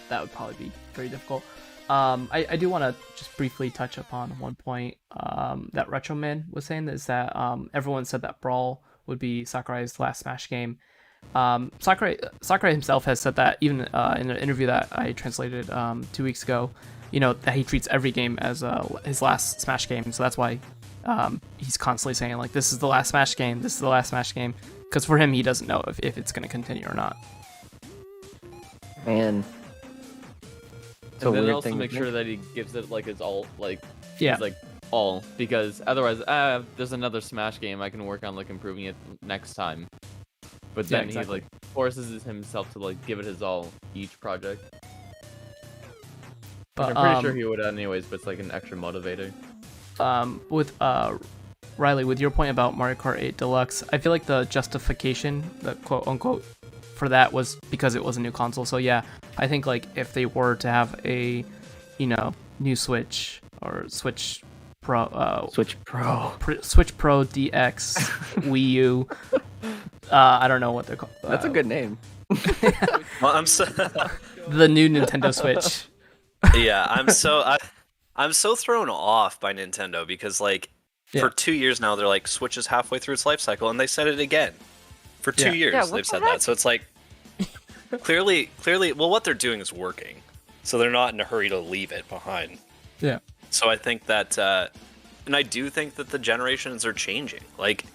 that would probably be very difficult. I do want to just briefly touch upon one point that Retroman was saying, is that everyone said that Brawl would be Sakurai's last Smash game. Sakurai himself has said that, even in an interview that I translated 2 weeks ago, that he treats every game as his last Smash game. So that's why he's constantly saying, like, this is the last Smash game, this is the last Smash game. Because for him, he doesn't know if it's going to continue or not. Man. And then also make sure that he gives it like his all, all, because otherwise, there's another Smash game, I can work on like improving it next time. But then he like forces himself to like give it his all each project. But I'm pretty sure he would anyways, but it's like an extra motivator. With Riley, with your point about Mario Kart 8 Deluxe, I feel like the justification, the quote unquote, for that was because it was a new console. So yeah, I think like if they were to have a, new Switch or Switch Pro, Switch Pro DX, Wii U. I don't know what they're called. That's a good name. Well, I'm so the new Nintendo Switch. Yeah, I'm so thrown off by Nintendo because like for 2 years now they're like Switch is halfway through its life cycle, and they said it again. For 2 years they've said that. So it's like clearly well, what they're doing is working. So they're not in a hurry to leave it behind. Yeah. So I think that and I do think that the generations are changing. Like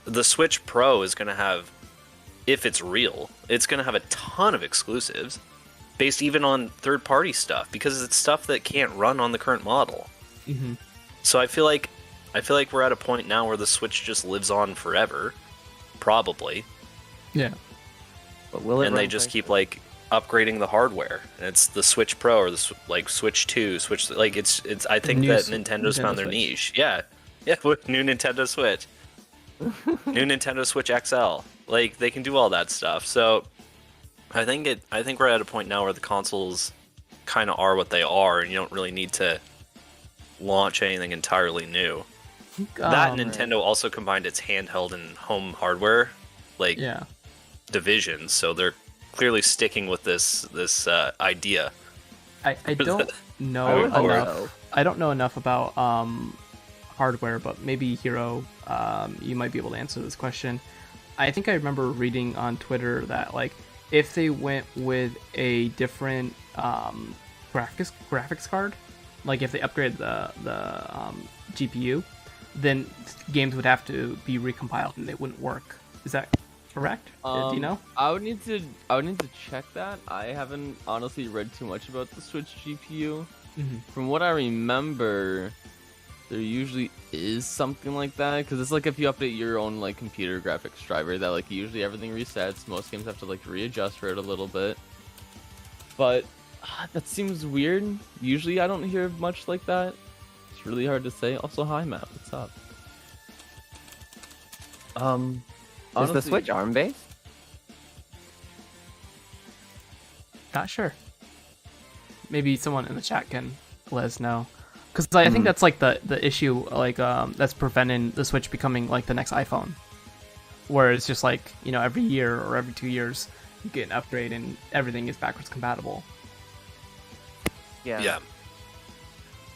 the Switch Pro is going to have, if it's real, it's going to have a ton of exclusives based even on third-party stuff because it's stuff that can't run on the current model. Mm-hmm. So I feel like I feel like we're at a point now where the Switch just lives on forever, probably. Yeah. But will it? And they just keep like upgrading the hardware. And it's the Switch Pro or the like Switch 2, Switch like it's. I think that Nintendo's found their niche. Yeah, with new Nintendo Switch, new Nintendo Switch XL. Like they can do all that stuff. So I think we're at a point now where the consoles kind of are what they are, and you don't really need to launch anything entirely new. That Nintendo also combined its handheld and home hardware, like divisions. So they're clearly sticking with this idea. I don't know enough. I don't know enough about hardware, but maybe Hero, you might be able to answer this question. I think I remember reading on Twitter that like if they went with a different graphics card, like if they upgraded the GPU, then games would have to be recompiled and they wouldn't work. Is that correct? Do you know? I would need to check that. I haven't honestly read too much about the Switch GPU. From what I remember, there usually is something like that, because it's like if you update your own like computer graphics driver, that like usually everything resets. Most games have to like readjust for it a little bit, but that seems weird. Usually I don't hear much like that. It's really hard to say. Also, hi Matt, what's up? Is the Switch ARM based? Not sure. Maybe someone in the chat can let us know. Because I think that's like the issue, like that's preventing the Switch becoming like the next iPhone, where it's just like, you know, every year or every 2 years you get an upgrade and everything is backwards compatible. Yeah.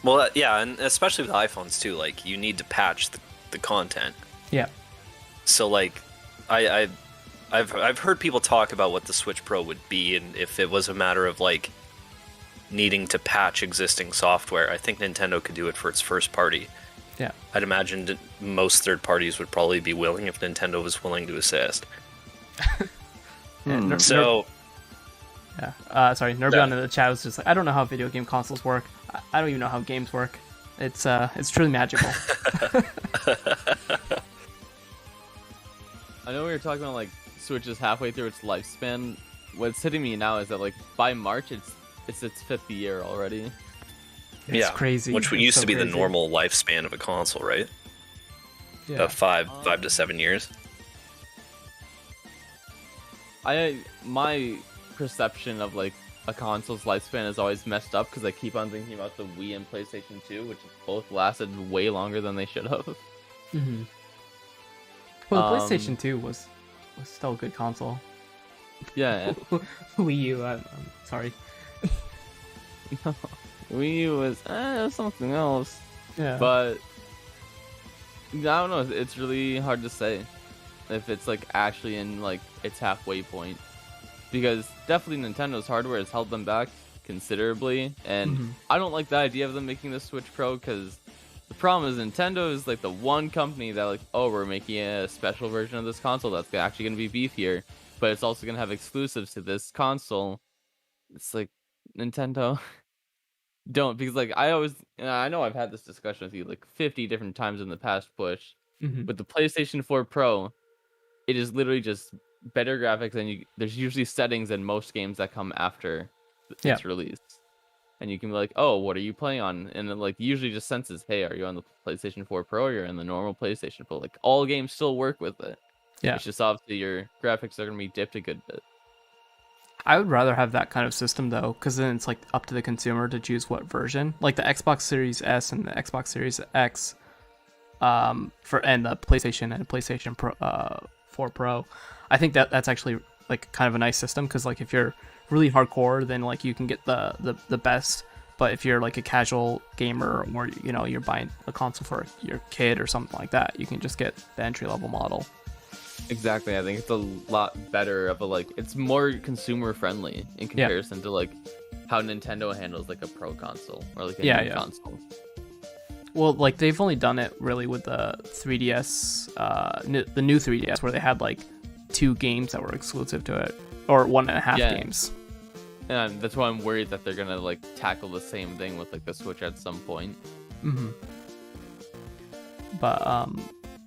Well, yeah, and especially with iPhones too. Like you need to patch the content. Yeah. So like, I've heard people talk about what the Switch Pro would be, and if it was a matter of like needing to patch existing software, I think Nintendo could do it for its first party. Yeah. I'd imagine that most third parties would probably be willing if Nintendo was willing to assist. Sorry, Nerbion in the chat was just like, I don't know how video game consoles work. I don't even know how games work. It's truly magical. I know we were talking about like Switch is halfway through its lifespan. What's hitting me now is that like by March it's its 5th year already. It's crazy. Which used to be the normal lifespan of a console, right? Yeah. About 5 to 7 years. My perception of like a console's lifespan is always messed up because I keep on thinking about the Wii and PlayStation 2, which both lasted way longer than they should have. Well, the PlayStation 2 was still a good console. Yeah. Wii U, I'm sorry. Wii U was something else. Yeah. But I don't know. It's really hard to say if it's like actually in like its halfway point, because definitely Nintendo's hardware has held them back considerably, and I don't like the idea of them making the Switch Pro, because the problem is Nintendo is like the one company that like, oh, we're making a special version of this console that's actually going to be beefier, but it's also going to have exclusives to this console. It's like, Nintendo, don't, because like I know I've had this discussion with you like 50 different times in the past push. With the PlayStation 4 Pro, it is literally just better graphics, and there's usually settings in most games that come after its release. And you can be like, oh, what are you playing on? And it like usually just senses, hey, are you on the PlayStation 4 Pro or you're in the normal PlayStation Pro? Like all games still work with it. Yeah. It's just obviously your graphics are going to be dipped a good bit. I would rather have that kind of system though, because then it's like up to the consumer to choose what version. Like the Xbox Series S and the Xbox Series X, and the PlayStation and PlayStation Pro, 4 Pro. I think that's actually like kind of a nice system, because like if you're really hardcore, then like you can get the best. But if you're like a casual gamer, or you know you're buying a console for your kid or something like that, you can just get the entry level model. Exactly. I think it's a lot better of a like, it's more consumer friendly in comparison to like how Nintendo handles like a pro console or like a new console. Well, like they've only done it really with the 3DS, the new 3DS, where they had like 2 games that were exclusive to it, or 1.5 games. And that's why I'm worried that they're gonna like tackle the same thing with like the Switch at some point. But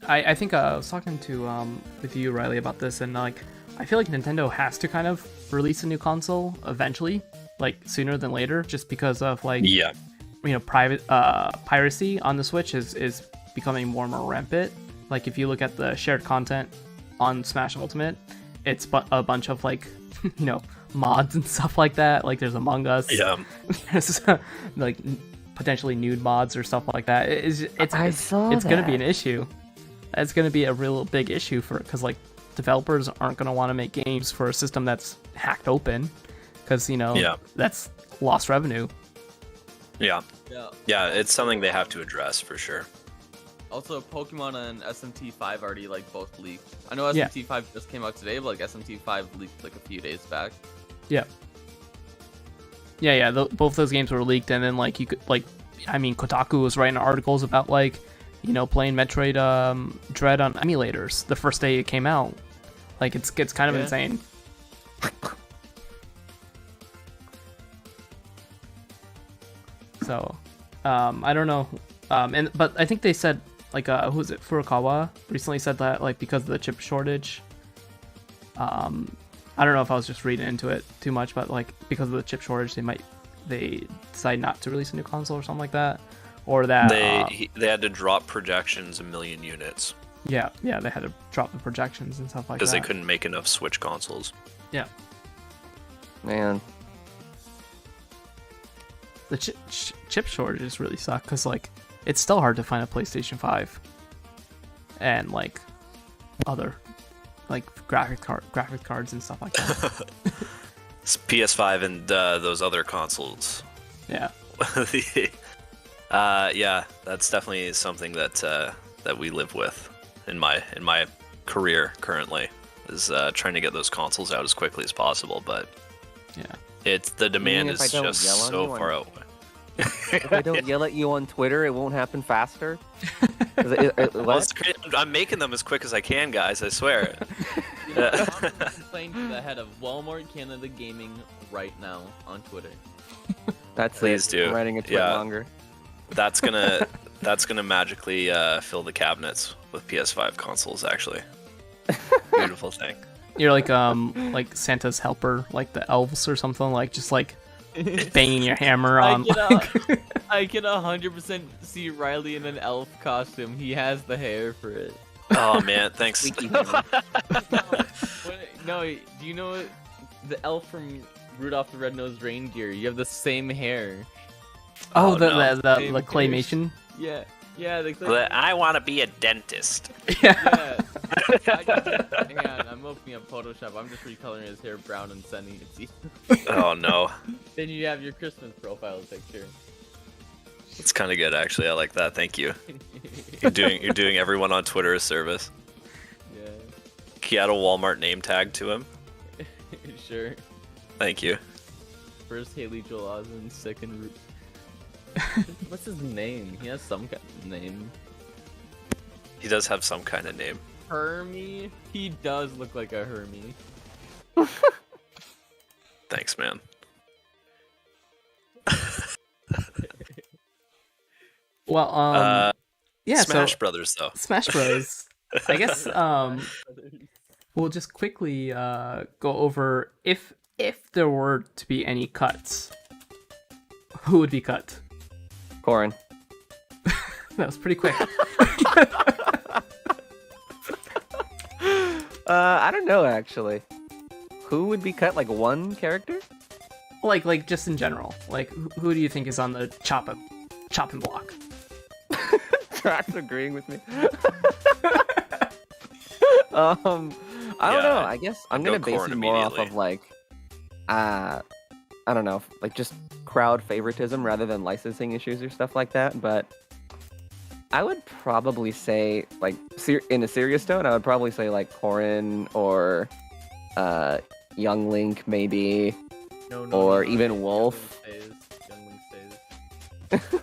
I think I was talking to with you, Riley, about this, and like I feel like Nintendo has to kind of release a new console eventually, like sooner than later, just because of like Yeah. private piracy on the Switch is becoming more and more rampant. Like if you look at the shared content on Smash Ultimate, it's a bunch of like mods and stuff like that. Like there's Among Us. Yeah. There's like potentially nude mods or stuff like that. It's gonna be an issue. It's gonna be a real big issue because like developers aren't gonna want to make games for a system that's hacked open, because that's lost revenue. Yeah. Yeah. Yeah, it's something they have to address for sure. Also, Pokemon and SMT5 already like both leaked. I know SMT5 just came out today, but like SMT5 leaked like a few days back. Yeah. Both those games were leaked, and then like you could Kotaku was writing articles about like playing Metroid Dread on emulators the first day it came out. Like it's kind of insane. So, I don't know. But I think they said like who was it? Furukawa recently said that like because of the chip shortage. I don't know if I was just reading into it too much, but like because of the chip shortage, they decide not to release a new console or something like that, or that they had to drop projections 1 million units. Yeah, they had to drop the projections and stuff like that because they couldn't make enough Switch consoles. Yeah, Man. the chip shortages really suck because like it's still hard to find a PlayStation 5 and like other like graphic cards and stuff like that. It's PS5 and those other consoles. Yeah. Yeah, that's definitely something that we live with in my career currently, is trying to get those consoles out as quickly as possible. But yeah, the demand is just so far out. If I don't yell at you on Twitter, it won't happen faster. I'm making them as quick as I can, guys. I swear. I'm playing to the head of Walmart Canada Gaming right now on Twitter. That's Please it. do. I'm writing a tweet longer. That's gonna magically fill the cabinets with PS5 consoles. Actually, beautiful thing. You're like Santa's helper, like the elves or something, like just like banging your hammer on. I can 100% see Riley in an elf costume. He has the hair for it. Oh man, thanks. No, do you know the elf from Rudolph the Red-Nosed Reindeer? You have the same hair. Oh, the claymation. Yeah, I want to be a dentist. Yeah. Hang on, I'm opening up Photoshop. I'm just recoloring his hair brown and sending it to you. Oh no. Then you have your Christmas profile picture. It's kind of good, actually. I like that. Thank you. You're doing everyone on Twitter a service. Yeah. Can you add a Walmart name tag to him? Sure. Thank you. First Haley Joel Osment, second. What's his name? He has some kind of name. He does have some kind of name. Hermie? He does look like a Hermie. Thanks, man. Well, yeah. Smash Brothers, though. Smash Bros. I guess we'll just quickly go over if there were to be any cuts, who would be cut? Corin. That was pretty quick. I don't know actually. Who would be cut? Like one character? Like just in general. Like who do you think is on the chopping block? Track's agreeing with me. I don't know. I guess I'm gonna base it more off of like, I don't know, like just crowd favoritism rather than licensing issues or stuff like that. But I would probably say, like, in a serious tone, I would probably say like Corin or Young Link maybe, or even Wolf. Young Link stays.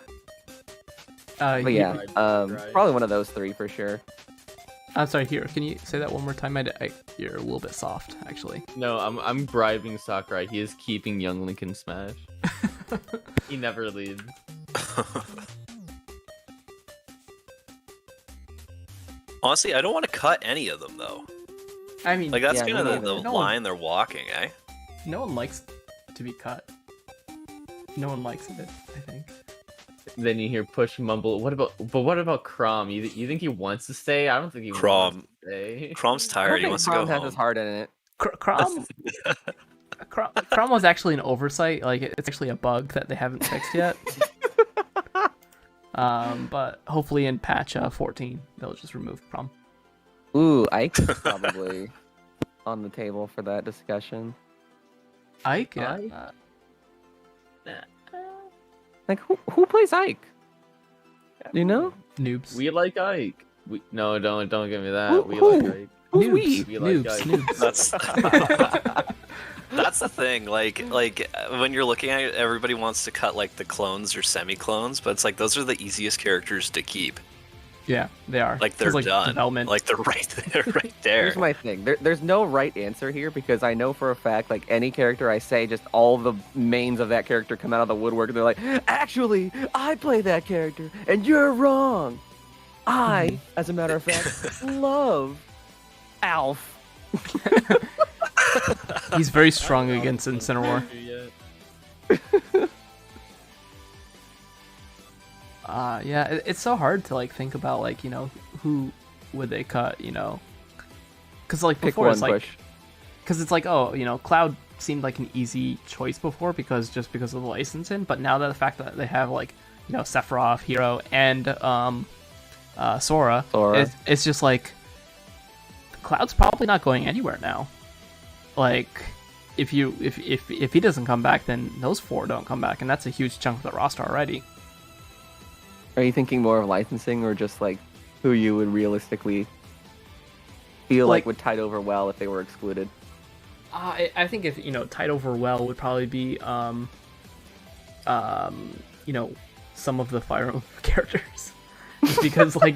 But yeah, probably one of those three for sure. I'm sorry, here. Can you say that one more time? You're a little bit soft, actually. No, I'm bribing Sakurai. He is keeping Young Link in Smash. He never leaves. Honestly, I don't want to cut any of them though. I mean, Like that's Yeah, kind of me the neither. No line they're walking, eh? no one likes to be cut. No one likes it, I think. Then you hear Push mumble. What about Crom? You think he wants to stay? I don't think he Crom. wants to stay. Crom's I tired. don't He think wants to go Crom has home. his heart in it. Crom was actually an oversight. Like it's actually a bug that they haven't fixed yet. But hopefully in patch 14 they'll just remove Crom. Ooh, Ike is probably on the table for that discussion. Ike, yeah. Ike? Like, who plays Ike? Do you know? Noobs. We like Ike. No, don't give me that. Who- we who? like Ike. Who's Noobs. we? We like Noobs. Ike. Noobs. That's the thing. Like when you're looking at it, everybody wants to cut like the clones or semi-clones, but it's like those are the easiest characters to keep. Yeah, they are. Like they're 'Cause, done. Development. Like they're right there. Here's my thing. There's no right answer here because I know for a fact, like any character I say, just all the mains of that character come out of the woodwork and they're like, actually, I play that character and you're wrong. I, as a matter of fact, love Alf. He's very strong against Incineroar. Yeah, it's so hard to like think about like who would they cut, because like Pick before one, it's like Push. because it's like Cloud seemed like an easy choice before because of the licensing, but now that the fact that they have like Sephiroth, Hero, and Sora. It's just like Cloud's probably not going anywhere now. Like if he doesn't come back, then those 4 don't come back, and that's a huge chunk of the roster already. Are you thinking more of licensing or just like who you would realistically feel like would tide over well if they were excluded? I think if tied over well would probably be some of the Fire Emblem characters, just because like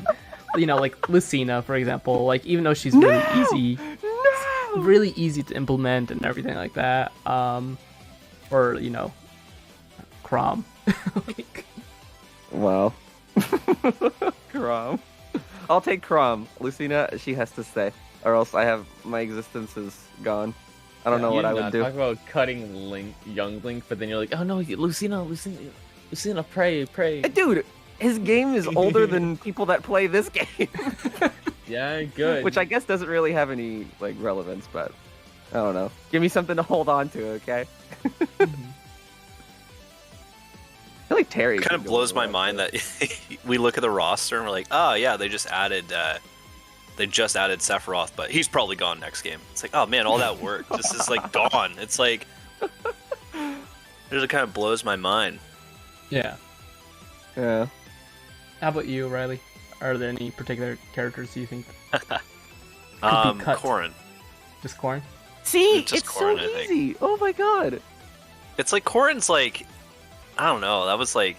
like Lucina, for example, like even though she's really easy to implement and everything like that, or Crom. Like, Wow. Crom. I'll take Crom. Lucina, she has to stay, or else my existence is gone. I don't know what I would do. Talk about cutting Link, young Link, but then you're like, oh no, Lucina, pray. Dude, his game is older than people that play this game. Yeah, good. Which I guess doesn't really have any like relevance, but I don't know. Give me something to hold on to, okay? I feel like Terry It kind of blows my mind that we look at the roster and we're like, oh yeah, they just added Sephiroth, but he's probably gone next game. It's like, oh man, all that work just is like gone. It's like it just kind of blows my mind. yeah. Yeah. How about you, Riley? Are there any particular characters you think could be cut? Corrin. Just Corrin? See, Just it's Corrin, so I think. easy. Oh my god. It's like Corrin's like, I don't know. That was like,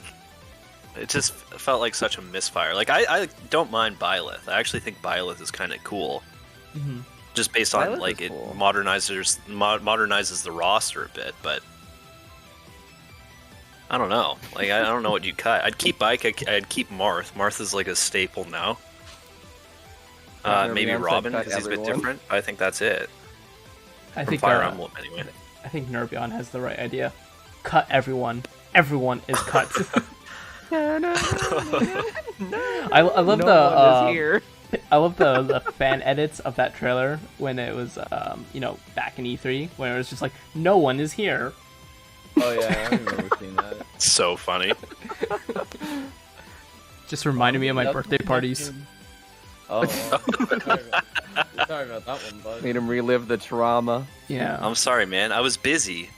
it just felt like such a misfire. Like I don't mind Byleth. I actually think Byleth is kind of cool, Mm-hmm. just based on Byleth like is it cool. modernizes the roster a bit. But I don't know. Like I don't know what you cut. I'd keep Ike. I'd keep Marth. Marth is like a staple now. Maybe Nervion said Robin cut because he's a bit everyone. different. I think that's it. I From think Fire Emblem anyway. I think Nervion has the right idea. Cut everyone. Everyone is cut. I love No the one is here. I love the fan edits of that trailer when it was back in E3 when it was just like no one is here. Oh yeah, I remember seeing that. So funny. Just reminded me of my That's birthday parties. connected. Oh, sorry about that one, bud. Made him relive the trauma. Yeah. I'm sorry, man. I was busy.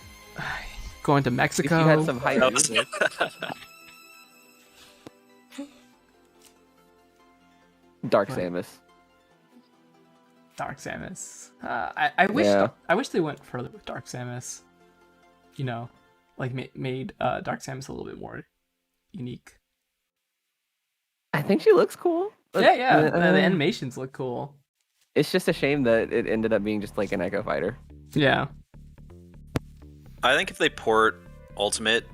Going to If Mexico. you had some hype That was- music. Dark What? Samus. Dark Samus. I wish Yeah. I wish they went further with Dark Samus. Like made Dark Samus a little bit more unique. I think she looks cool. Yeah. The animations look cool. It's just a shame that it ended up being just like an Echo Fighter. Yeah. I think if they port Ultimate,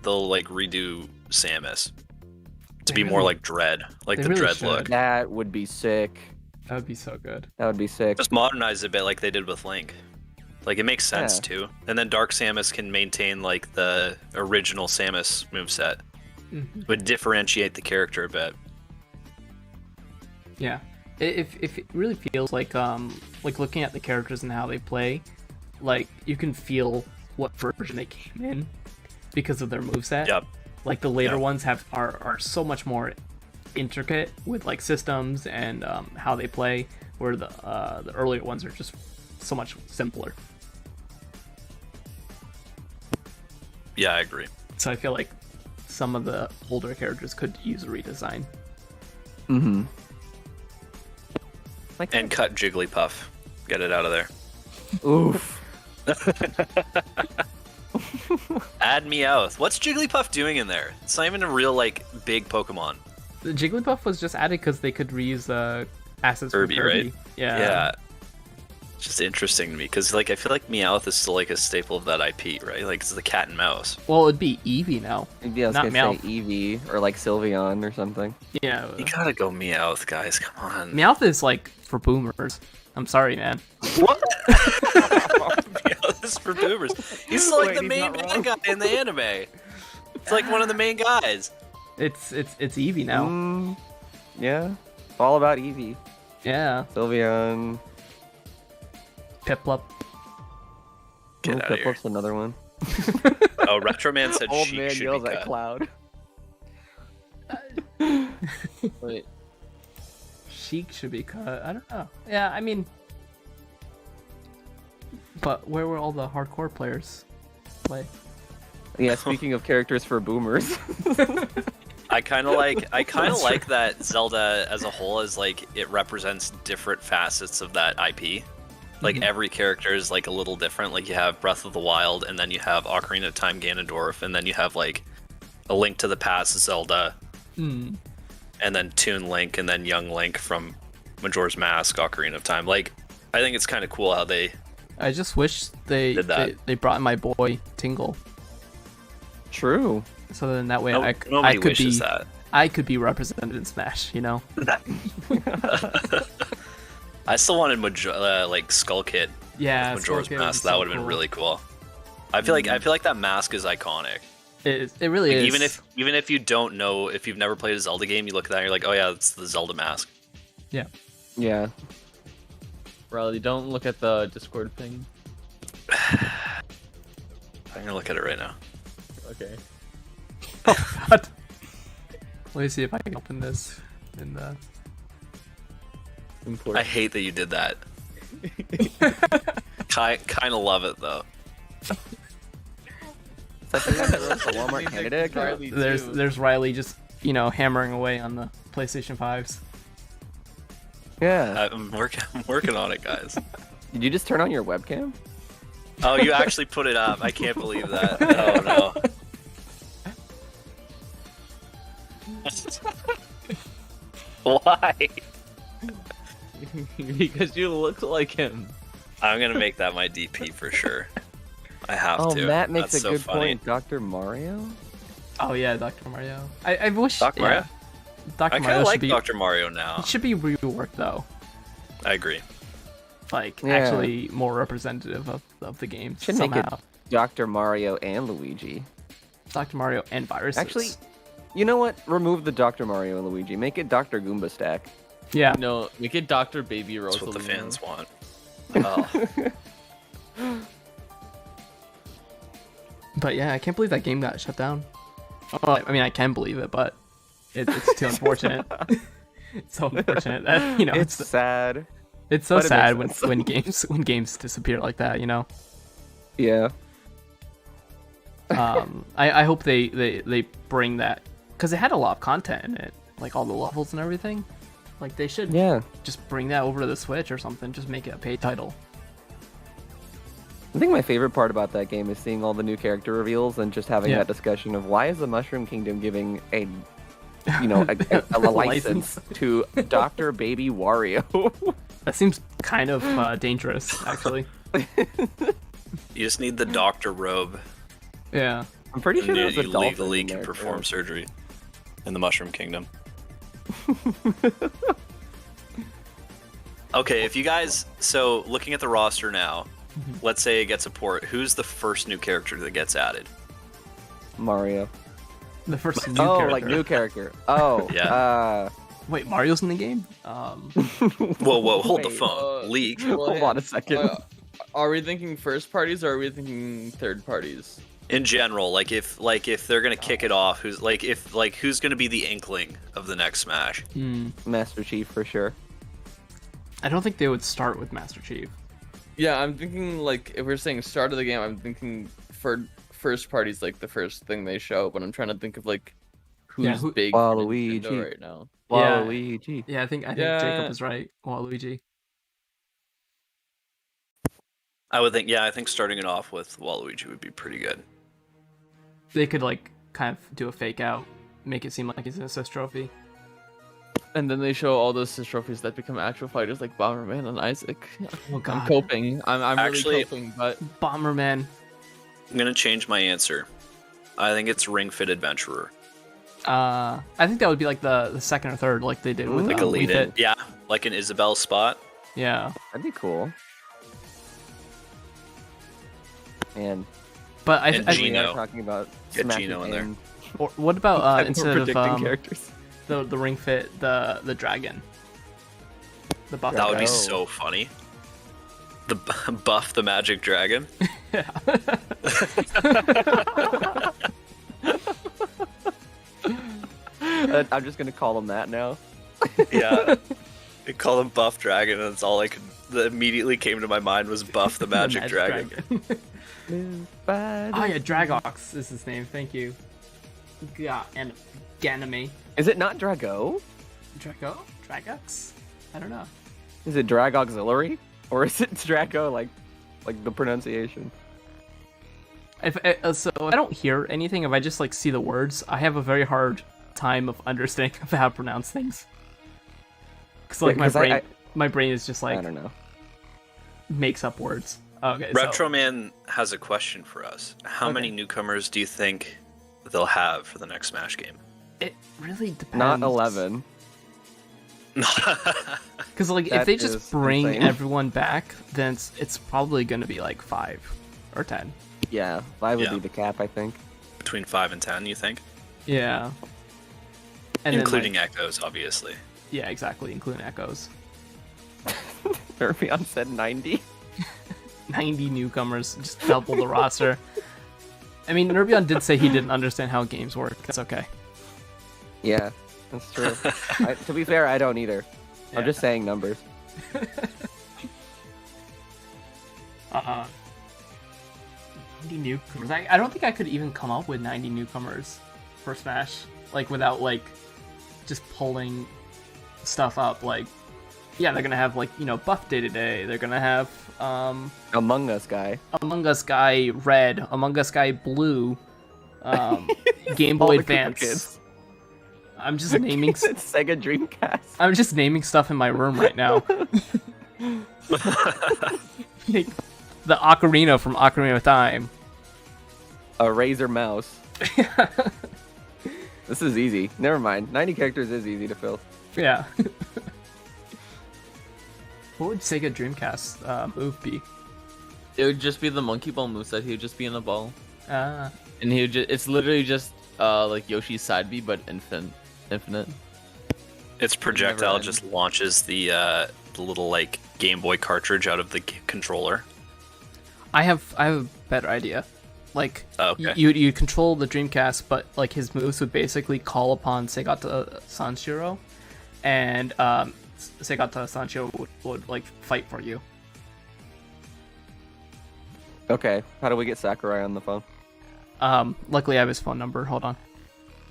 they'll like redo Samus to They be more really- like Dread, like they the really Dread should. look. That would be sick. That would be so good. That would be sick. Just modernize it a bit like they did with Link. Like, it makes sense, Yeah. too. And then Dark Samus can maintain, like, the original Samus moveset. Would differentiate the character a bit. Yeah, if it really feels like looking at the characters and how they play, like you can feel what version they came in because of their moveset. Yep. Like the later Yep. ones are so much more intricate with like systems and how they play, where the earlier ones are just so much simpler. Yeah, I agree. So I feel like some of the older characters could use a redesign. Mm-hmm. Like, And cut Jigglypuff. Get it out of there. oof. Add Meowth. What's Jigglypuff doing in there? It's not even a real, like, big Pokemon. The Jigglypuff was just added because they could reuse assets from Kirby, Kirby. right? Yeah. Yeah. It's just interesting to me, because, like, I feel like Meowth is still, like, a staple of that IP, right? Like, it's the cat and mouse. Well, it'd be Eevee now. Maybe I was Not gonna Meowth. say Eevee or like Sylveon or something. Yeah. You gotta go Meowth, guys. Come on. Meowth is like for boomers. I'm sorry, man. What? Meowth is for boomers. He's like Wait, the he's main not bad wrong. guy in the anime. It's like one of the main guys. It's Eevee now. Yeah. It's all about Eevee. Yeah. Sylveon. Piplup. Get Oh, outta here. Piplup's another one. Oh, Retroman said Old Sheik man should yells be at cut. Cloud. Wait, Sheik should be cut. I don't know. Yeah, I mean, but where were all the hardcore players play? Yeah, speaking of characters for boomers. I kind of like That's like that Zelda as a whole is like it represents different facets of that IP. Like every character is like a little different. Like you have Breath of the Wild, and then you have Ocarina of Time Ganondorf, and then you have like A Link to the Past Zelda, Hmm. and then Toon Link, and then Young Link from Majora's Mask, Ocarina of Time. Like I think it's kind of cool how they. I just wish they Did that. they brought in my boy Tingle, True. so then that way No, I nobody could wishes be that. I could be represented in Smash. You know. I still wanted like Skull Kid, Yeah. Majora's Skull Kid Mask. would be That so would have been cool. really cool. I feel like that mask is iconic. It really Like, is. even if you don't know, if you've never played a Zelda game, you look at that and you're like, oh yeah, it's the Zelda mask. Yeah. Yeah. Riley, don't look at the Discord thing. I'm gonna look at it right now. Okay. What? Let me see if I can open this in the. I Important. hate that you did that. Kind of love it though. That's the guy that wrote the Walmart candidate account? Riley, There's too. there's Riley just hammering away on the PlayStation 5s. Yeah. I'm working on it, guys. Did you just turn on your webcam? Oh, you actually put it up. I can't believe that. Oh no. Why? Because you look like him. I'm gonna make that my DP for sure. I have Oh, to. Matt makes That's a so good funny. point. Dr. Mario? Oh yeah, Dr. Mario. I wish. Dr. Mario? Dr. I Mario kind of should like be. Dr. Mario now. It should be reworked though. I agree. Like Yeah. actually more representative of the game Should make it somehow. Dr. Mario and Luigi. Dr. Mario and viruses. Actually, you know what? Remove the Dr. Mario and Luigi. Make it Dr. Goomba Stack. yeah. No, make it Dr. Baby That's Rosalina. what the fans want. Oh, But yeah, I can't believe that game got shut down. Well, I mean, I can believe it, but it's too unfortunate. It's so unfortunate that It's sad. it's so but it sad makes when sense. when games disappear like that. Yeah. I hope they bring that because it had a lot of content in it, like all the levels and everything. Like they should Yeah. just bring that over to the Switch or something. Just make it a paid title. I think my favorite part about that game is seeing all the new character reveals and just having Yeah. that discussion of why is the Mushroom Kingdom giving a a license to Dr. Baby Wario. That seems kind of dangerous, actually. you just need the doctor robe, Yeah. I'm pretty sure and there's a you dolphin legally in can there, perform too. surgery in the Mushroom Kingdom. Okay, if you guys, so looking at the roster now, let's say it gets a port. Who's the first new character that gets added? Mario. The first new Oh, character. like new character. Oh, Yeah. Wait, Mario's in the game? Whoa, hold the Wait. phone. Leak. Hold on a second. Are we thinking first parties or are we thinking third parties? In general, like if they're gonna kick it off, who's gonna be the inkling of the next Smash? Master Chief for sure. I don't think they would start with Master Chief. Yeah, I'm thinking like if we're saying start of the game, I'm thinking for first parties like the first thing they show, but I'm trying to think of like who's big for Waluigi. Nintendo right now. Waluigi. Yeah, I think Jacob is right. Waluigi. I think starting it off with Waluigi would be pretty good. They could like kind of do a fake out, make it seem like it's an assist trophy. And then they show all those assist trophies that become actual fighters like Bomberman and Isaac. Oh god. I'm coping. I'm Actually- really coping, but Bomberman. I'm gonna change my answer. I think it's Ring Fit Adventurer. I think that would be like the second or third, like they did with Like a Wii lead in. Fit. Yeah, like an Isabelle spot. Yeah, That'd be cool. And but And we Gino. are talking about Get smacking Gino in there. and or what about we're instead predicting of characters. the Ring Fit, the dragon, the buff. That would be Oh. so funny. The buff the magic dragon. I'm just gonna call him that now. Yeah. They call him Buff Dragon, and it's all I could. That immediately came to my mind was Buff the Magic Dragon. Oh yeah, Dragox is his name. Thank you. Yeah, and Ganame. Is it not Drago? Dragox? I don't know. Is it Drag Auxiliary? Or is it Draco like the pronunciation? So if I don't hear anything, if I just like see the words, I have a very hard time of understanding of how to pronounce things. Cause like Yeah, 'cause my brain is just like I don't know. makes up words. Okay. Retro Man has a question for us. How many newcomers do you think they'll have for the next Smash game? It really depends. Not 11. Because like if That they is just bring insane. everyone back, then it's probably gonna be like 5 or 10. Yeah, 5 would Yeah. be the cap, I think. Between 5 and 10, you think? Yeah. And Including then, Echoes, obviously. yeah, exactly, including Echoes. Nervion said 90. 90 newcomers, just double the roster. I mean, Nervion did say he didn't understand how games work. That's okay. Yeah, that's true. To be fair, I don't either. Yeah. I'm just saying numbers. 90 newcomers. I don't think I could even come up with 90 newcomers for Smash, like without like just pulling stuff up. Like, yeah, they're gonna have like Buff Day to Day. They're gonna have Among Us guy. Among Us Guy Red, Among Us Guy Blue, Game All Boy the Koopa Advance. Kids. I'm just naming. It's Sega Dreamcast. I'm just naming stuff in my room right now. Like, the Ocarina from Ocarina of Time. A Razer mouse. This is easy. Never mind. 90 characters is easy to fill. Yeah. What would Sega Dreamcast move be? it would just be the Monkey Ball moveset. He would just be in a ball, Ah. and he would it's literally just like Yoshi's side B, but infinite. Its projectile end. just launches the little like Game Boy cartridge out of the controller. I have a better idea. Like, Oh, okay. you control the Dreamcast, but like his moves would basically call upon Segata Sanshiro, and Segata Sanshiro would like fight for you. Okay, how do we get Sakurai on the phone? Luckily I have his phone number. Hold on.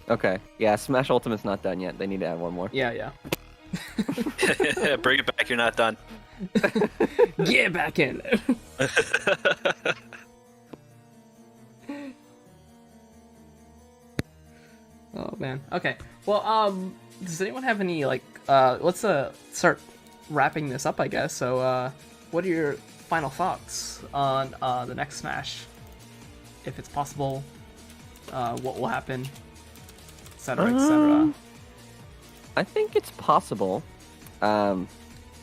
Okay, yeah, Smash Ultimate's not done yet. They need to add one more. Yeah. Bring it back, you're not done. Get back in. Oh man. Okay. Well, does anyone have any like let's start wrapping this up, I guess. So what are your final thoughts on the next Smash? If it's possible, what will happen, etc., etc. I think it's possible.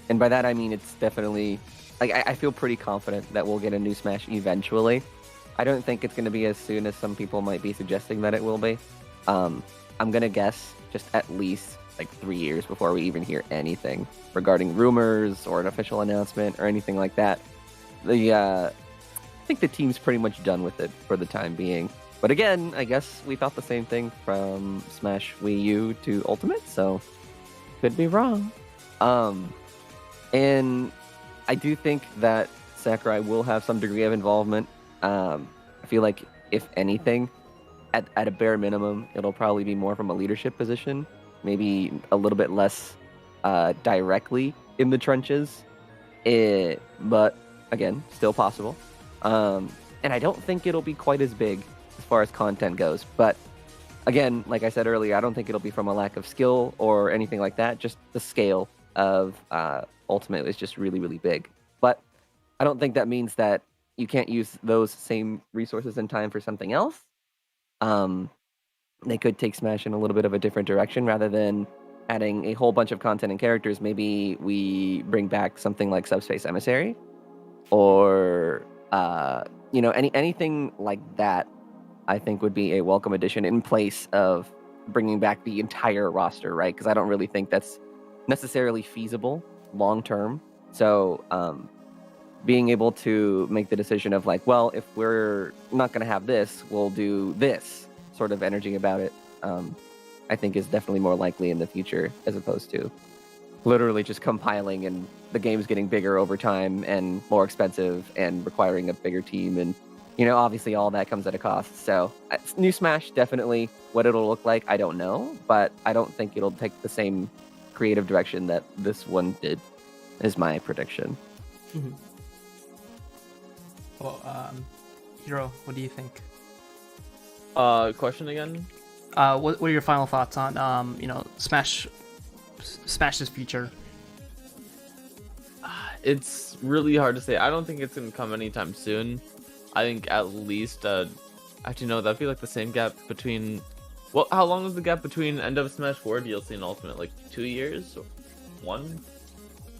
And by that I mean it's definitely like I feel pretty confident that we'll get a new Smash eventually. I don't think it's going to be as soon as some people might be suggesting that it will be. I'm gonna guess just at least like 3 years before we even hear anything regarding rumors or an official announcement or anything like that. I think the team's pretty much done with it for the time being. But again, I guess we thought the same thing from Smash Wii U to Ultimate, so could be wrong. And I do think that Sakurai will have some degree of involvement. I feel like, if anything, at a bare minimum, it'll probably be more from a leadership position, maybe a little bit less directly in the trenches. But again, still possible. And I don't think it'll be quite as big as far as content goes. But again, like I said earlier, I don't think it'll be from a lack of skill or anything like that. Just the scale of Ultimate is just really, really big. But I don't think that means that you can't use those same resources and time for something else. They could take Smash in a little bit of a different direction rather than adding a whole bunch of content and characters. Maybe we bring back something like Subspace Emissary, or anything like that. I think would be a welcome addition in place of bringing back the entire roster, right? Because I don't really think that's necessarily feasible long term. So being able to make the decision of like, well, if we're not going to have this, we'll do this sort of energy about it, I think is definitely more likely in the future, as opposed to literally just compiling and the game's getting bigger over time and more expensive and requiring a bigger team. And, obviously all that comes at a cost. So new Smash, definitely. What it'll look like, I don't know, but I don't think it'll take the same creative direction that this one did, is my prediction. Mm-hmm. Well, Hiro, what do you think? Question again? What are your final thoughts on Smash's future? It's really hard to say. I don't think it's gonna come anytime soon. I think at least actually no, that'd be like the same gap between. Well, how long was the gap between end of Smash 4 DLC and Ultimate? Like 2 years? Or 1?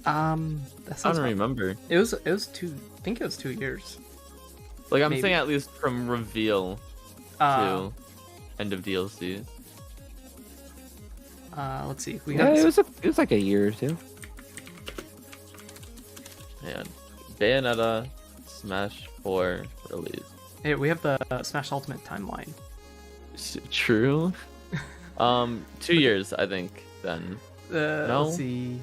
I don't remember. It was 2. I think it was 2 years. Like I'm Maybe. saying at least from reveal to end of DLC. Let's see. It was like a year or two. Man, Bayonetta, Smash 4 release. Hey, we have the Smash Ultimate timeline. True. 2 years, I think. Then no. Let's see.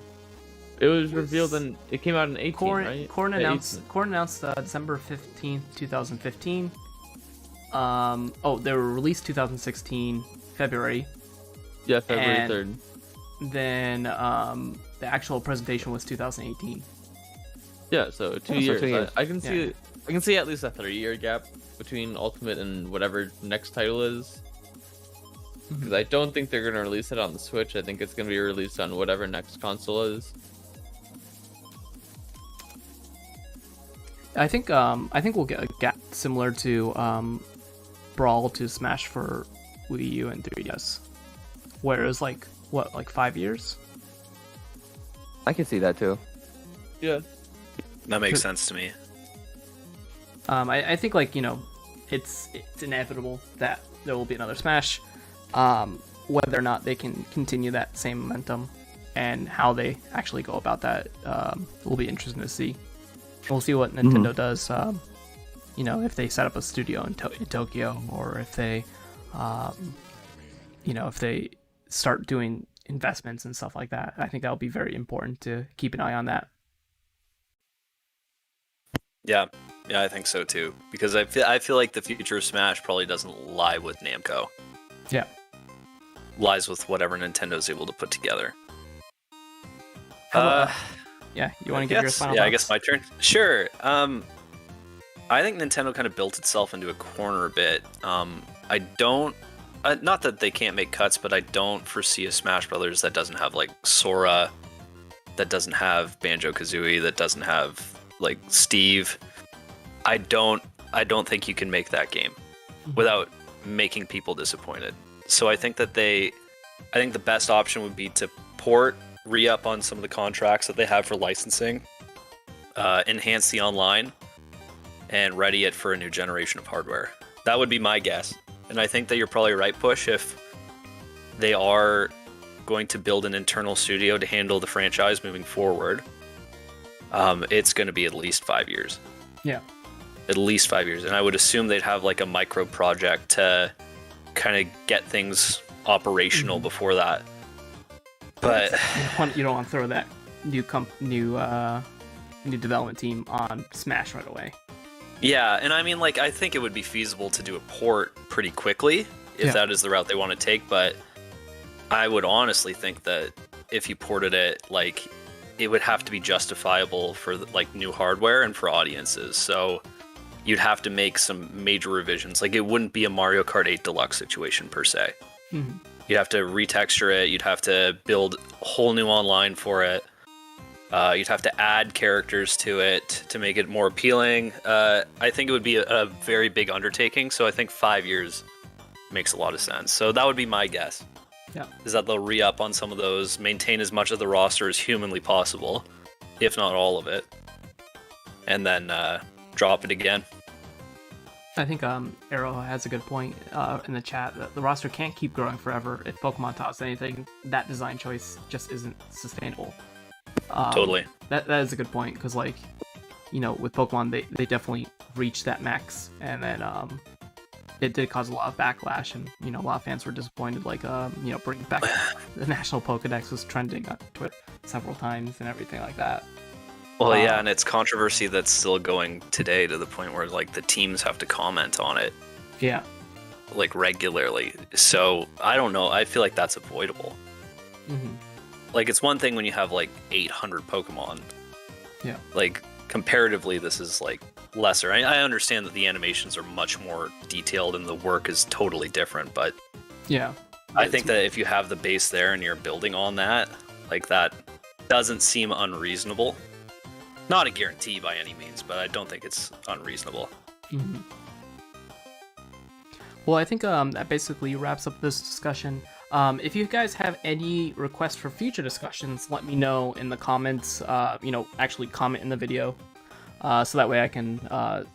It was revealed and it came out in 18, right? Corn Yeah, announced 18. Corn announced December 15th, 2015. They were released 2016 February. Yeah, February and 3rd. Then the actual presentation was 2018. Yeah, so 2 years. 2 years. I can see I can see at least a 3-year gap between Ultimate and whatever next title is. Because I don't think they're gonna release it on the Switch. I think it's gonna be released on whatever next console is. I think we'll get a gap similar to Brawl to Smash for Wii U and 3DS, where it was like 5 years. I can see that too. Yeah. That makes sense to me. I think it's inevitable that there will be another Smash. Whether or not they can continue that same momentum and how they actually go about that will be interesting to see. We'll see what Nintendo does. If they set up a studio in Tokyo, or if they, if they start doing investments and stuff like that. I think that'll be very important to keep an eye on that. Yeah, I think so too. Because I feel like the future of Smash probably doesn't lie with Namco. Yeah. Lies with whatever Nintendo's able to put together. Yeah, you want to give your final Yeah, thoughts? I guess my turn. Sure. I think Nintendo kind of built itself into a corner a bit. I don't, not that they can't make cuts, but I don't foresee a Smash Brothers that doesn't have like Sora, that doesn't have Banjo-Kazooie, that doesn't have like Steve. I don't think you can make that game without making people disappointed. So I think that I think the best option would be to port re-up on some of the contracts that they have for licensing, enhance the online, and ready it for a new generation of hardware. That would be my guess. And I think that you're probably right, Push, if they are going to build an internal studio to handle the franchise moving forward, it's going to be at least 5 years. Yeah. At least 5 years. And I would assume they'd have like a micro project to kind of get things operational before that. But you don't want to throw that new development team on Smash right away. yeah, and I mean, like, I think it would be feasible to do a port pretty quickly if that is the route they want to take, but I would honestly think that if you ported it, like, it would have to be justifiable for like new hardware and for audiences. So you'd have to make some major revisions. Like, it wouldn't be a Mario Kart 8 Deluxe situation per se. Mm-hmm. You'd have to retexture it. You'd have to build a whole new online for it. You'd have to add characters to it to make it more appealing. I think it would be a very big undertaking. So I think 5 years makes a lot of sense. So that would be my guess. Yeah. Is that they'll re-up on some of those, maintain as much of the roster as humanly possible, if not all of it, and then drop it again. I think Arrow has a good point in the chat that the roster can't keep growing forever. If Pokemon taught us anything, that design choice just isn't sustainable. Totally. That is a good point, because, like, you know, with Pokemon, they definitely reached that max, and then it did cause a lot of backlash, and, you know, a lot of fans were disappointed. Like, you know, bringing back the National Pokedex was trending on Twitter several times and everything like that. Well, yeah, and it's controversy that's still going today to the point where, like, the teams have to comment on it. Yeah. Like, regularly. So, I don't know. I feel like that's avoidable. Mm-hmm. Like, it's one thing when you have, like, 800 Pokemon. Yeah. Like, comparatively, this is, like, lesser. I understand that the animations are much more detailed and the work is totally different, but Yeah. I think that if you have the base there and you're building on that, like, that doesn't seem unreasonable. Not a guarantee by any means, but I don't think it's unreasonable. Mm-hmm. Well, I think that basically wraps up this discussion. If you guys have any requests for future discussions, let me know in the comments. You know, actually comment in the video, so that way I can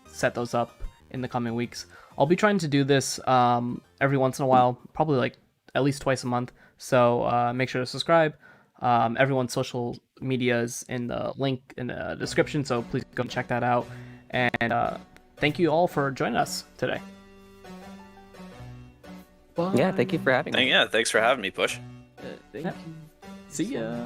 set those up in the coming weeks. I'll be trying to do this every once in a while, probably like at least twice a month. So make sure to subscribe. Everyone's social media is in the link in the description, so please go and check that out. And thank you all for joining us today. Yeah, thank you for having me. Yeah, thanks for having me, Push. Thank Yep. you. See ya.